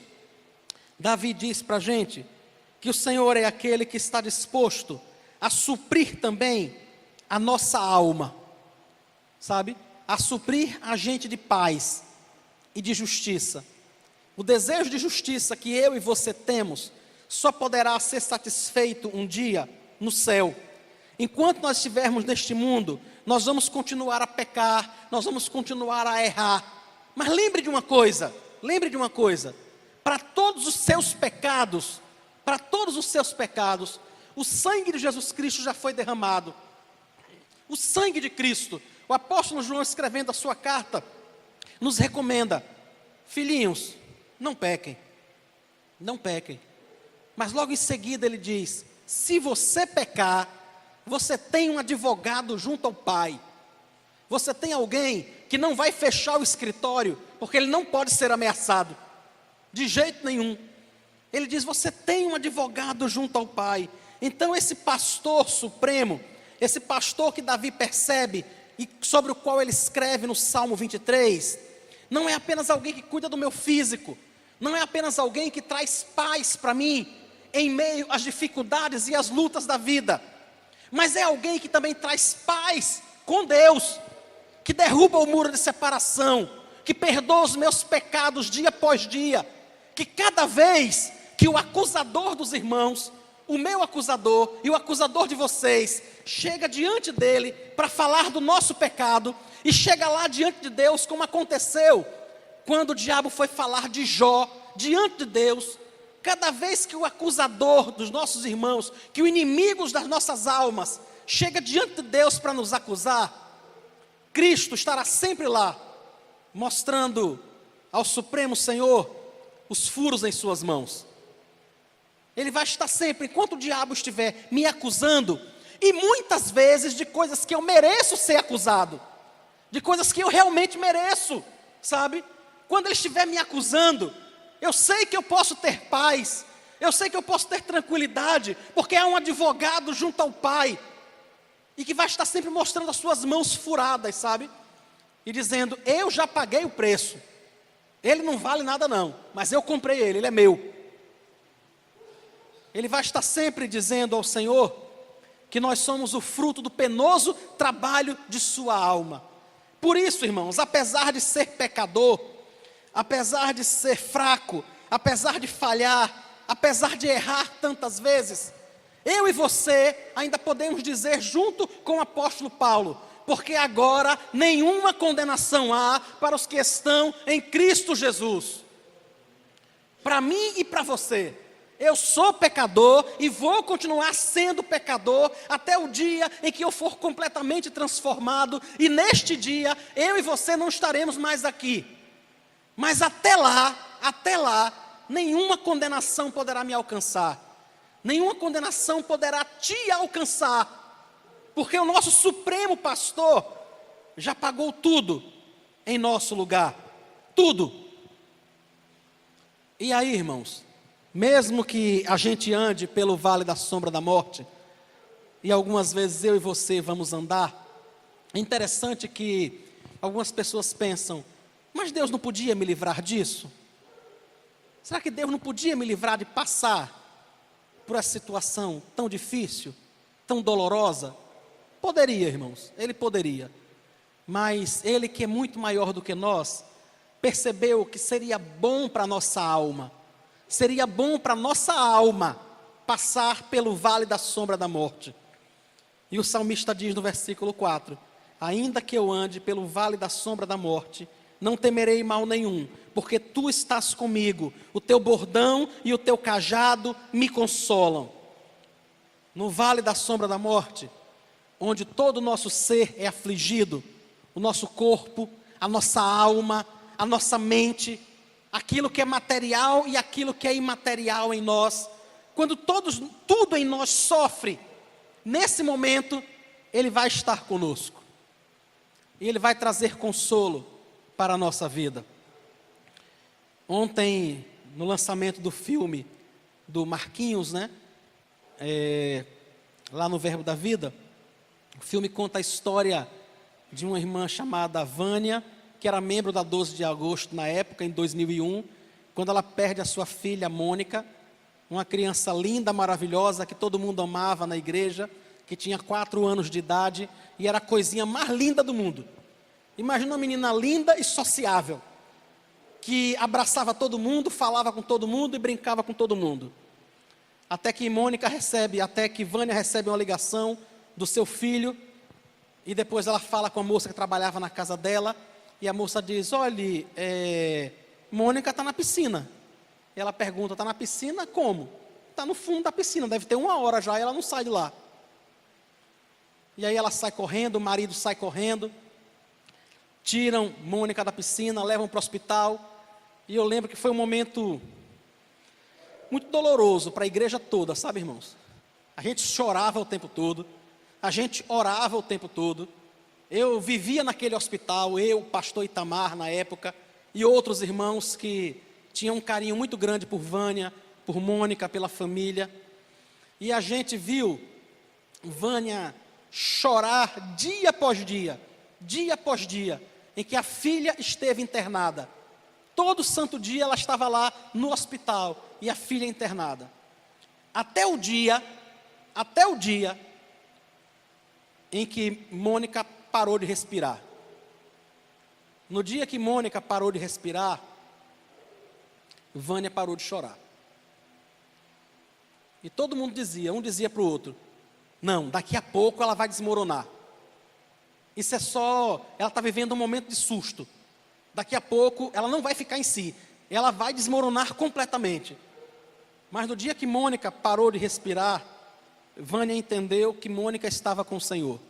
Davi diz para a gente que o Senhor é aquele que está disposto a suprir também a nossa alma, sabe? A suprir a gente de paz e de justiça. O desejo de justiça que eu e você temos só poderá ser satisfeito um dia no céu. Enquanto nós estivermos neste mundo, nós vamos continuar a pecar, nós vamos continuar a errar. Mas lembre de uma coisa, para todos os seus pecados, o sangue de Jesus Cristo já foi derramado. O sangue de Cristo. O apóstolo João, escrevendo a sua carta, nos recomenda: filhinhos, não pequem. Mas logo em seguida ele diz: se você pecar, você tem um advogado junto ao Pai. Você tem alguém que não vai fechar o escritório, porque ele não pode ser ameaçado, de jeito nenhum. Ele diz: você tem um advogado junto ao Pai. Então esse pastor supremo, esse pastor que Davi percebe e sobre o qual ele escreve no Salmo 23, não é apenas alguém que cuida do meu físico, não é apenas alguém que traz paz para mim em meio às dificuldades e às lutas da vida, mas é alguém que também traz paz com Deus, que derruba o muro de separação, que perdoa os meus pecados dia após dia, que cada vez que o acusador dos irmãos, o meu acusador e o acusador de vocês, chega diante dele para falar do nosso pecado, e chega lá diante de Deus, como aconteceu quando o diabo foi falar de Jó diante de Deus. Cada vez que o acusador dos nossos irmãos, que o inimigo das nossas almas, chega diante de Deus para nos acusar, Cristo estará sempre lá, mostrando ao Supremo Senhor os furos em suas mãos. Ele vai estar sempre, enquanto o diabo estiver me acusando, e muitas vezes de coisas que eu mereço ser acusado, de coisas que eu realmente mereço, sabe? Quando ele estiver me acusando, eu sei que eu posso ter paz, eu sei que eu posso ter tranquilidade, porque há um advogado junto ao Pai, e que vai estar sempre mostrando as suas mãos furadas, sabe? E dizendo: eu já paguei o preço, ele não vale nada não, mas eu comprei ele é meu. Ele vai estar sempre dizendo ao Senhor que nós somos o fruto do penoso trabalho de sua alma. Por isso, irmãos, apesar de ser pecador, apesar de ser fraco, apesar de falhar, apesar de errar tantas vezes, eu e você ainda podemos dizer junto com o apóstolo Paulo: porque agora nenhuma condenação há para os que estão em Cristo Jesus. Para mim e para você, eu sou pecador e vou continuar sendo pecador até o dia em que eu for completamente transformado, e neste dia eu e você não estaremos mais aqui. Mas até lá, nenhuma condenação poderá me alcançar, nenhuma condenação poderá te alcançar, porque o nosso supremo pastor já pagou tudo em nosso lugar, tudo. E aí, irmãos, mesmo que a gente ande pelo vale da sombra da morte, e algumas vezes eu e você vamos andar, é interessante que algumas pessoas pensam: mas Deus não podia me livrar disso? Será que Deus não podia me livrar de passar por essa situação tão difícil, tão dolorosa? Poderia, irmãos, Ele poderia. Mas Ele, que é muito maior do que nós, percebeu que seria bom para a nossa alma, seria bom para a nossa alma passar pelo vale da sombra da morte. E o salmista diz no versículo 4: ainda que eu ande pelo vale da sombra da morte, não temerei mal nenhum, porque tu estás comigo, o teu bordão e o teu cajado me consolam. No vale da sombra da morte, onde todo o nosso ser é afligido, o nosso corpo, a nossa alma, a nossa mente, aquilo que é material e aquilo que é imaterial em nós, quando tudo em nós sofre, nesse momento Ele vai estar conosco, e Ele vai trazer consolo para a nossa vida. Ontem, no lançamento do filme do Marquinhos, lá no Verbo da Vida, o filme conta a história de uma irmã chamada Vânia, que era membro da 12 de agosto na época, em 2001, quando ela perde a sua filha Mônica, uma criança linda, maravilhosa, que todo mundo amava na igreja, que tinha 4 anos de idade e era a coisinha mais linda do mundo. Imagina uma menina linda e sociável, que abraçava todo mundo, falava com todo mundo e brincava com todo mundo. Até que Vânia recebe uma ligação do seu filho, e depois ela fala com a moça que trabalhava na casa dela, e a moça diz: olha, Mônica está na piscina. E ela pergunta: está na piscina como? Está no fundo da piscina, deve ter 1 hora já, e ela não sai de lá. E aí ela sai correndo, o marido sai correndo, tiram Mônica da piscina, levam para o hospital, e eu lembro que foi um momento muito doloroso para a igreja toda, sabe, irmãos? A gente chorava o tempo todo, a gente orava o tempo todo. Eu vivia naquele hospital, eu, o pastor Itamar na época, e outros irmãos que tinham um carinho muito grande por Vânia, por Mônica, pela família. E a gente viu Vânia chorar dia após dia, em que a filha esteve internada. Todo santo dia ela estava lá no hospital e a filha internada. Até o dia em que Mônica parou de respirar. No dia que Mônica parou de respirar, Vânia parou de chorar. E todo mundo dizia, um dizia para o outro: não, daqui a pouco ela vai desmoronar. Isso é só, ela está vivendo um momento de susto. Daqui a pouco ela não vai ficar em si, ela vai desmoronar completamente. Mas no dia que Mônica parou de respirar, Vânia entendeu que Mônica estava com o Senhor.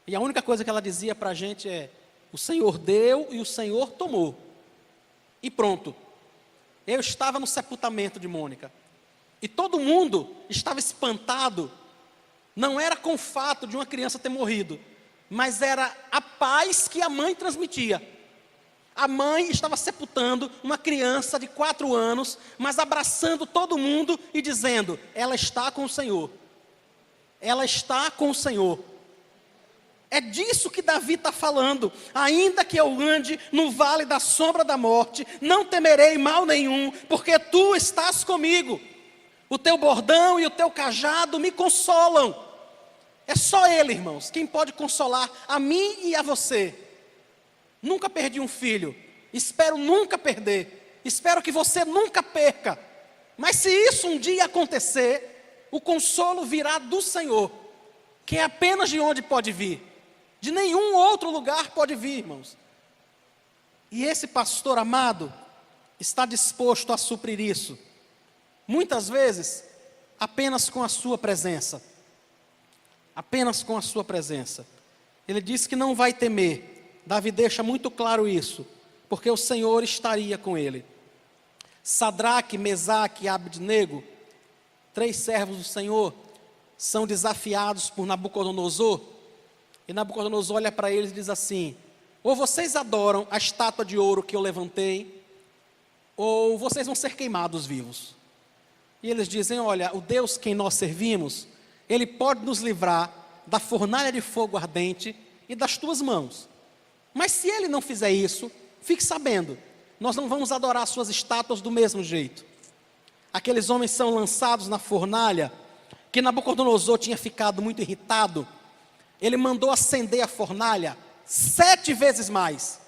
E a única coisa que ela dizia para a gente é: o Senhor deu e o Senhor tomou. E pronto. Eu estava no sepultamento de Mônica. E todo mundo estava espantado. Não era com o fato de uma criança ter morrido, mas era a paz que a mãe transmitia. A mãe estava sepultando uma criança de 4 anos, mas abraçando todo mundo e dizendo: ela está com o Senhor. Ela está com o Senhor. É disso que Davi está falando. Ainda que eu ande no vale da sombra da morte, não temerei mal nenhum, porque tu estás comigo. O teu bordão e o teu cajado me consolam. É só Ele, irmãos, quem pode consolar a mim e a você. Nunca perdi um filho, espero nunca perder, espero que você nunca perca. Mas se isso um dia acontecer, o consolo virá do Senhor, que é apenas de onde pode vir. De nenhum outro lugar pode vir, irmãos. E esse pastor amado está disposto a suprir isso. Muitas vezes, apenas com a sua presença. Apenas com a sua presença. Ele diz que não vai temer. Davi deixa muito claro isso, porque o Senhor estaria com ele. Sadraque, Mesaque e Abednego, 3 servos do Senhor, são desafiados por Nabucodonosor. E Nabucodonosor olha para eles e diz assim: ou vocês adoram a estátua de ouro que eu levantei, ou vocês vão ser queimados vivos. E eles dizem: olha, o Deus quem nós servimos, Ele pode nos livrar da fornalha de fogo ardente e das tuas mãos. Mas se Ele não fizer isso, fique sabendo, nós não vamos adorar suas estátuas do mesmo jeito. Aqueles homens são lançados na fornalha, que Nabucodonosor tinha ficado muito irritado. Ele mandou acender a fornalha 7 vezes mais.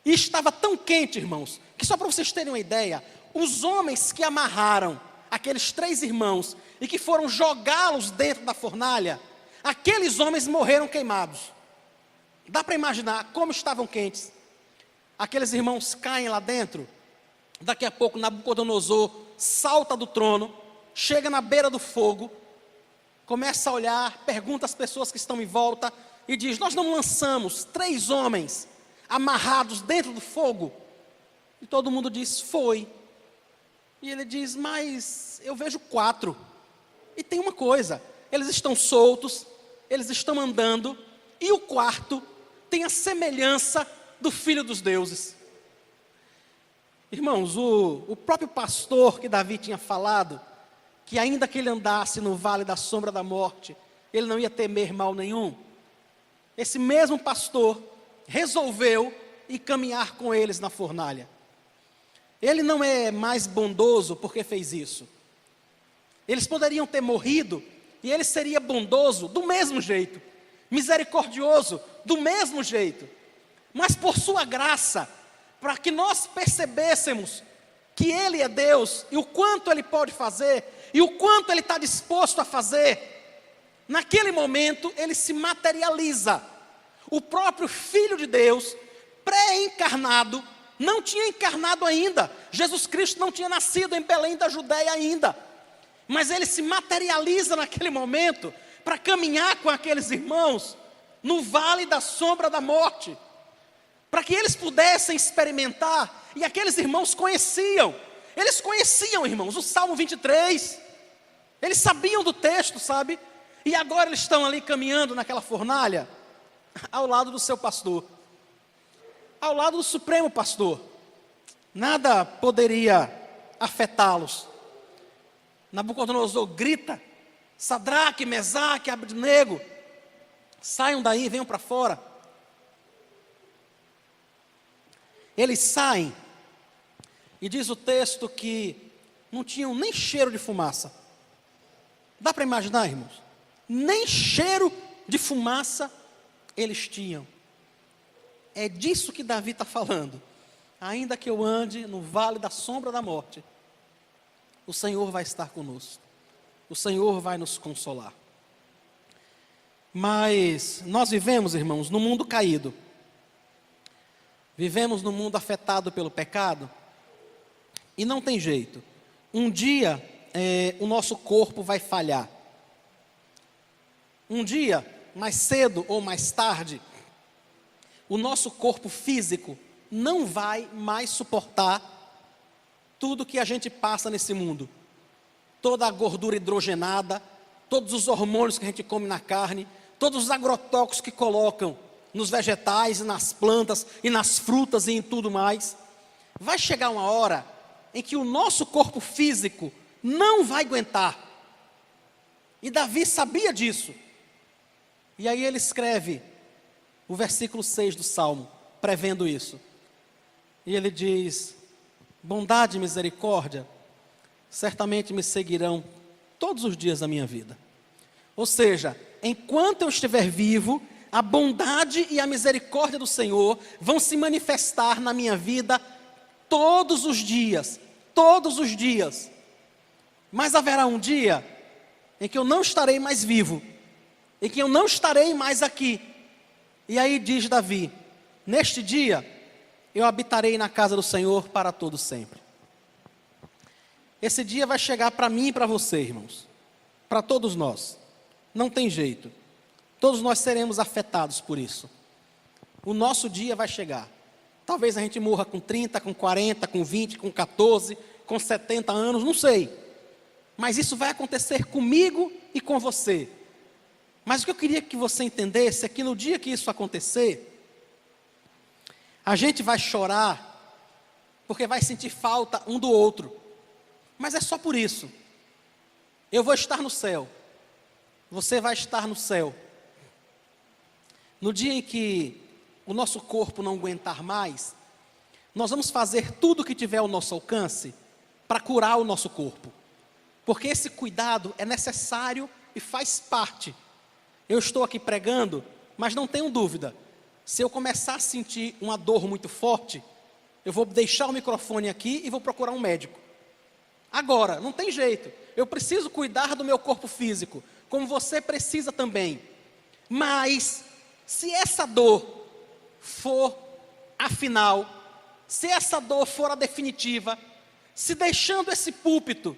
E estava tão quente, irmãos, que só para vocês terem uma ideia, os homens que amarraram aqueles 3 irmãos e que foram jogá-los dentro da fornalha, aqueles homens morreram queimados. Dá para imaginar como estavam quentes. Aqueles irmãos caem lá dentro. Daqui a pouco Nabucodonosor salta do trono, chega na beira do fogo, começa a olhar, pergunta às pessoas que estão em volta e diz: nós não lançamos 3 homens amarrados dentro do fogo? E todo mundo diz: foi. E ele diz: mas eu vejo 4. E tem uma coisa, eles estão soltos, eles estão andando, e o 4º tem a semelhança do Filho dos Deuses. Irmãos, o próprio pastor que Davi tinha falado, que ainda que ele andasse no vale da sombra da morte, ele não ia temer mal nenhum. Esse mesmo pastor resolveu ir caminhar com eles na fornalha. Ele não é mais bondoso porque fez isso. Eles poderiam ter morrido e ele seria bondoso do mesmo jeito, misericordioso do mesmo jeito. Mas por sua graça, para que nós percebêssemos que Ele é Deus e o quanto Ele pode fazer e o quanto Ele está disposto a fazer, naquele momento Ele se materializa. O próprio Filho de Deus, pré-encarnado, não tinha encarnado ainda. Jesus Cristo não tinha nascido em Belém da Judéia ainda. Mas Ele se materializa naquele momento para caminhar com aqueles irmãos no vale da sombra da morte, para que eles pudessem experimentar. E aqueles irmãos conheciam, eles conheciam, irmãos, o Salmo 23, eles sabiam do texto, sabe? E agora eles estão ali caminhando naquela fornalha, ao lado do seu pastor, ao lado do supremo pastor. Nada poderia afetá-los. Nabucodonosor grita: Sadraque, Mesaque, Abednego, saiam daí, venham para fora. Eles saem, e diz o texto que não tinham nem cheiro de fumaça. Dá para imaginar, irmãos? Nem cheiro de fumaça eles tinham. É disso que Davi está falando. Ainda que eu ande no vale da sombra da morte, o Senhor vai estar conosco. O Senhor vai nos consolar. Mas nós vivemos, irmãos, no mundo caído. Vivemos num mundo afetado pelo pecado. E não tem jeito. Um dia o nosso corpo vai falhar. Um dia, mais cedo ou mais tarde, o nosso corpo físico não vai mais suportar tudo que a gente passa nesse mundo. Toda a gordura hidrogenada, todos os hormônios que a gente come na carne, todos os agrotóxicos que colocam nos vegetais, nas plantas e nas frutas e em tudo mais. Vai chegar uma hora em que o nosso corpo físico não vai aguentar. E Davi sabia disso. E aí ele escreve o versículo 6 do Salmo, prevendo isso. E ele diz: bondade e misericórdia certamente me seguirão todos os dias da minha vida. Ou seja, enquanto eu estiver vivo, a bondade e a misericórdia do Senhor vão se manifestar na minha vida todos os dias. Todos os dias. Mas haverá um dia em que eu não estarei mais vivo, em que eu não estarei mais aqui. E aí diz Davi: neste dia eu habitarei na casa do Senhor para todo sempre. Esse dia vai chegar para mim e para você, irmãos, para todos nós. Não tem jeito. Todos nós seremos afetados por isso. O nosso dia vai chegar. Talvez a gente morra com 30, com 40, com 20, com 14, com 70 anos, não sei. Mas isso vai acontecer comigo e com você. Mas o que eu queria que você entendesse é que no dia que isso acontecer, a gente vai chorar, porque vai sentir falta um do outro. Mas é só por isso. Eu vou estar no céu. Você vai estar no céu. No dia em que o nosso corpo não aguentar mais, nós vamos fazer tudo o que tiver ao nosso alcance para curar o nosso corpo. Porque esse cuidado é necessário e faz parte. Eu estou aqui pregando, mas não tenho dúvida. Se eu começar a sentir uma dor muito forte, eu vou deixar o microfone aqui e vou procurar um médico. Agora, não tem jeito. Eu preciso cuidar do meu corpo físico, como você precisa também. Mas, se essa dor for a final, se essa dor for a definitiva, se deixando esse púlpito,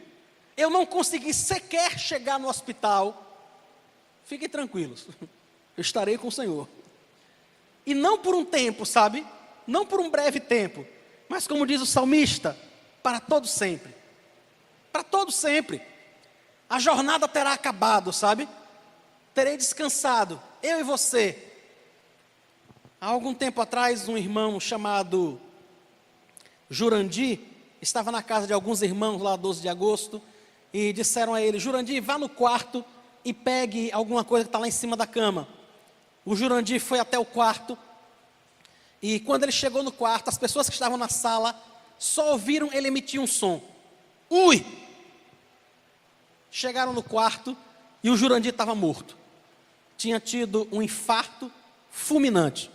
eu não conseguir sequer chegar no hospital, fiquem tranquilos, eu estarei com o Senhor. E não por um tempo, sabe? Não por um breve tempo, mas como diz o salmista, para todo sempre. Para todo sempre. A jornada terá acabado, sabe? Terei descansado, eu e você. Há algum tempo atrás, um irmão chamado Jurandir estava na casa de alguns irmãos lá 12 de agosto e disseram a ele: Jurandir, vá no quarto e pegue alguma coisa que está lá em cima da cama. O Jurandir foi até o quarto e quando ele chegou no quarto, as pessoas que estavam na sala só ouviram ele emitir um som. Ui! Chegaram no quarto e o Jurandir estava morto. Tinha tido um infarto fulminante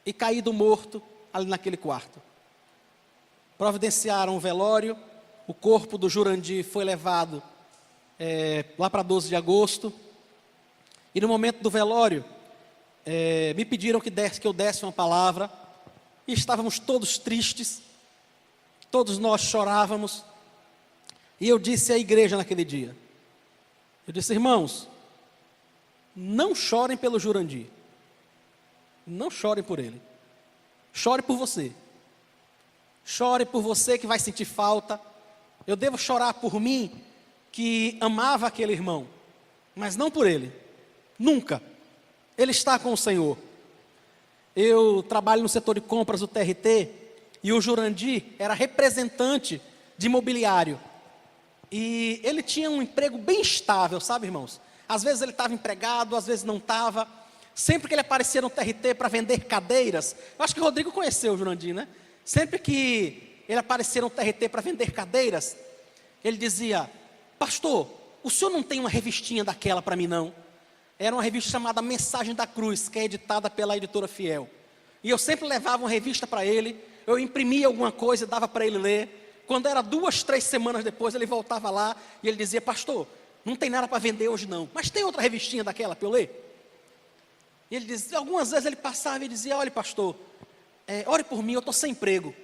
e caído morto ali naquele quarto. Providenciaram um velório, o corpo do Jurandir foi levado lá para 12 de agosto, e no momento do velório, me pediram que eu desse uma palavra, e estávamos todos tristes, todos nós chorávamos, e eu disse à igreja naquele dia, eu disse: irmãos, não chorem pelo Jurandir, não chorem por ele, chore por você. Chore por você que vai sentir falta. Eu devo chorar por mim, que amava aquele irmão, mas não por ele, nunca. Ele está com o Senhor. Eu trabalho no setor de compras do TRT, e o Jurandir era representante de imobiliário. E ele tinha um emprego bem estável, sabe, irmãos? Às vezes ele estava empregado, às vezes não estava. Sempre que ele aparecia no TRT para vender cadeiras, eu acho que o Rodrigo conheceu o Jurandir, né? Sempre que ele aparecia no TRT para vender cadeiras, ele dizia: pastor, o senhor não tem uma revistinha daquela para mim não? Era uma revista chamada Mensagem da Cruz, que é editada pela editora Fiel. E eu sempre levava uma revista para ele, eu imprimia alguma coisa e dava para ele ler. Quando era 2, 3 semanas depois, ele voltava lá e ele dizia: pastor, não tem nada para vender hoje não, mas tem outra revistinha daquela para eu ler? E ele dizia, algumas vezes ele passava e dizia: olha, pastor, ore por mim, eu estou sem emprego.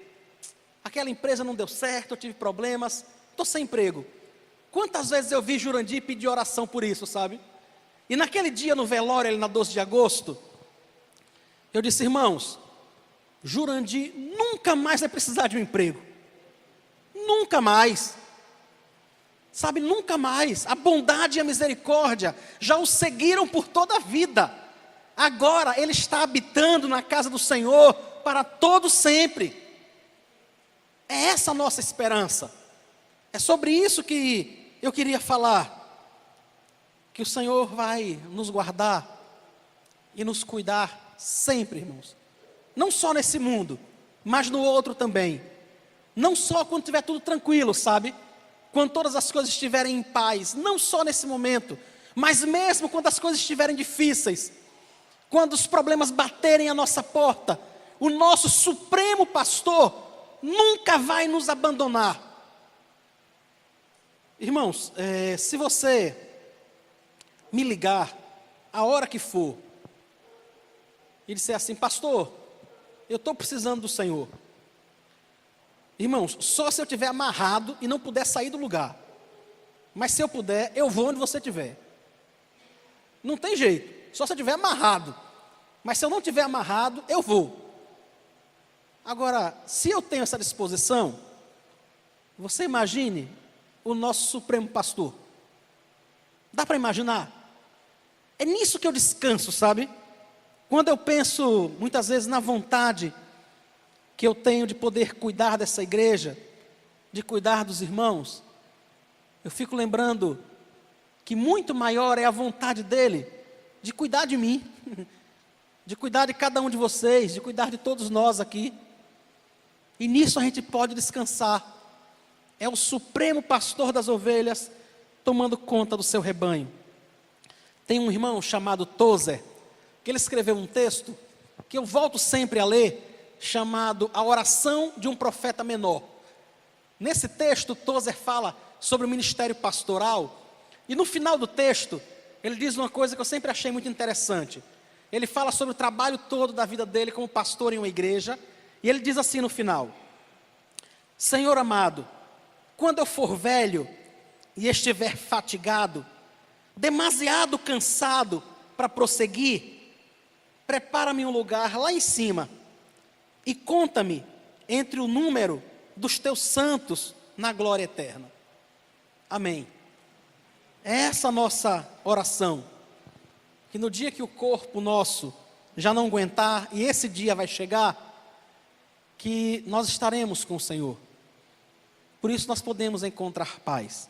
Aquela empresa não deu certo, eu tive problemas, estou sem emprego. Quantas vezes eu vi Jurandir pedir oração por isso, sabe? E naquele dia no velório, ele na 12 de agosto, eu disse: irmãos, Jurandir nunca mais vai precisar de um emprego. Nunca mais. Sabe, nunca mais. A bondade e a misericórdia já o seguiram por toda a vida. Agora ele está habitando na casa do Senhor para todo sempre. É essa a nossa esperança. É sobre isso que eu queria falar. Que o Senhor vai nos guardar e nos cuidar sempre, irmãos. Não só nesse mundo, mas no outro também. Não só quando estiver tudo tranquilo, sabe? Quando todas as coisas estiverem em paz. Não só nesse momento, mas mesmo quando as coisas estiverem difíceis. Quando os problemas baterem à nossa porta, o nosso supremo pastor nunca vai nos abandonar. Irmãos, se você me ligar a hora que for e disser assim: pastor, eu estou precisando do Senhor. Irmãos, só se eu estiver amarrado e não puder sair do lugar. Mas se eu puder, eu vou onde você estiver. Não tem jeito. Só se eu estiver amarrado. Mas se eu não estiver amarrado, eu vou. Agora, se eu tenho essa disposição, você imagine o nosso supremo pastor. Dá para imaginar? É nisso que eu descanso, sabe? Quando eu penso, muitas vezes, na vontade que eu tenho de poder cuidar dessa igreja, de cuidar dos irmãos, eu fico lembrando que muito maior é a vontade dele de cuidar de mim, de cuidar de cada um de vocês, de cuidar de todos nós aqui. E nisso a gente pode descansar. É o supremo pastor das ovelhas tomando conta do seu rebanho. Tem um irmão chamado Tozer, que ele escreveu um texto que eu volto sempre a ler, chamado A Oração de um Profeta Menor. Nesse texto, Tozer fala sobre o ministério pastoral, e no final do texto, ele diz uma coisa que eu sempre achei muito interessante. Ele fala sobre o trabalho todo da vida dele como pastor em uma igreja, e ele diz assim no final: Senhor amado, quando eu for velho e estiver fatigado, demasiado cansado para prosseguir, prepara-me um lugar lá em cima e conta-me entre o número dos teus santos na glória eterna. Amém. É essa a nossa oração, que no dia que o corpo nosso já não aguentar, e esse dia vai chegar, que nós estaremos com o Senhor. Por isso nós podemos encontrar paz.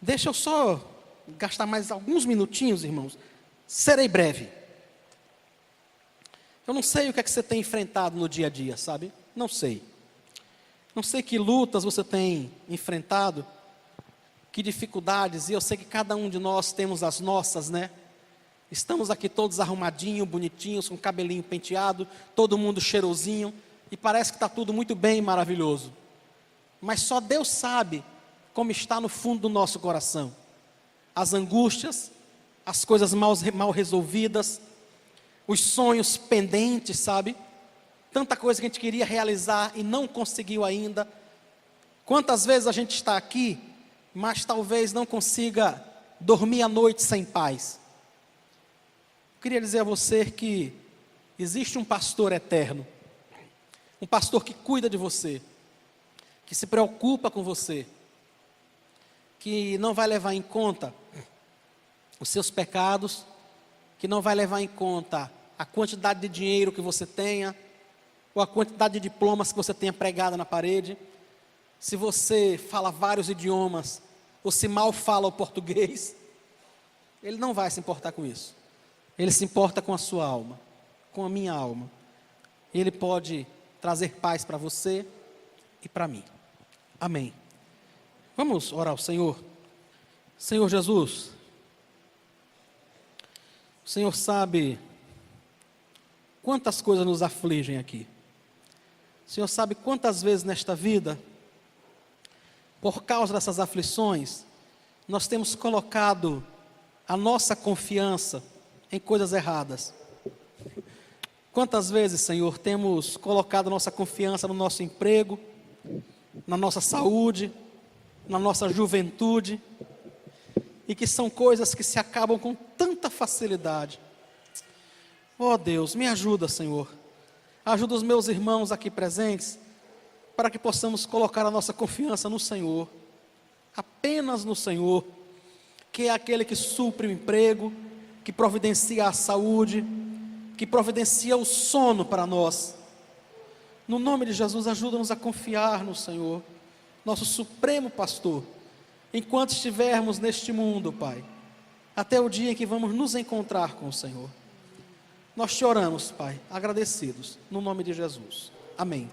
Deixa eu só gastar mais alguns minutinhos, irmãos. Serei breve. Eu não sei o que é que você tem enfrentado no dia a dia, sabe? Não sei. Não sei que lutas você tem enfrentado, que dificuldades, e eu sei que cada um de nós temos as nossas, né? Estamos aqui todos arrumadinhos, bonitinhos, com cabelinho penteado, todo mundo cheirosinho, e parece que está tudo muito bem e maravilhoso. Mas só Deus sabe como está no fundo do nosso coração. As angústias, as coisas mal resolvidas, os sonhos pendentes, sabe? Tanta coisa que a gente queria realizar e não conseguiu ainda. Quantas vezes a gente está aqui, mas talvez não consiga dormir à noite sem paz. Eu queria dizer a você que existe um pastor eterno, um pastor que cuida de você, que se preocupa com você, que não vai levar em conta os seus pecados, que não vai levar em conta a quantidade de dinheiro que você tenha, ou a quantidade de diplomas que você tenha pregado na parede, se você fala vários idiomas, ou se mal fala o português, Ele não vai se importar com isso. Ele se importa com a sua alma, com a minha alma. Ele pode trazer paz para você e para mim. Amém. Vamos orar ao Senhor. Senhor Jesus, o Senhor sabe quantas coisas nos afligem aqui. O Senhor sabe quantas vezes nesta vida, por causa dessas aflições, nós temos colocado a nossa confiança em coisas erradas. Quantas vezes, Senhor, temos colocado nossa confiança no nosso emprego, na nossa saúde, na nossa juventude, e que são coisas que se acabam com tanta facilidade. Oh Deus, me ajuda, Senhor. Ajuda os meus irmãos aqui presentes, para que possamos colocar a nossa confiança no Senhor, apenas no Senhor, que é aquele que supre o emprego, que providencia a saúde, que providencia o sono para nós. No nome de Jesus, ajuda-nos a confiar no Senhor, nosso supremo pastor, enquanto estivermos neste mundo, Pai, até o dia em que vamos nos encontrar com o Senhor. Nós te oramos, Pai, agradecidos, no nome de Jesus. Amém.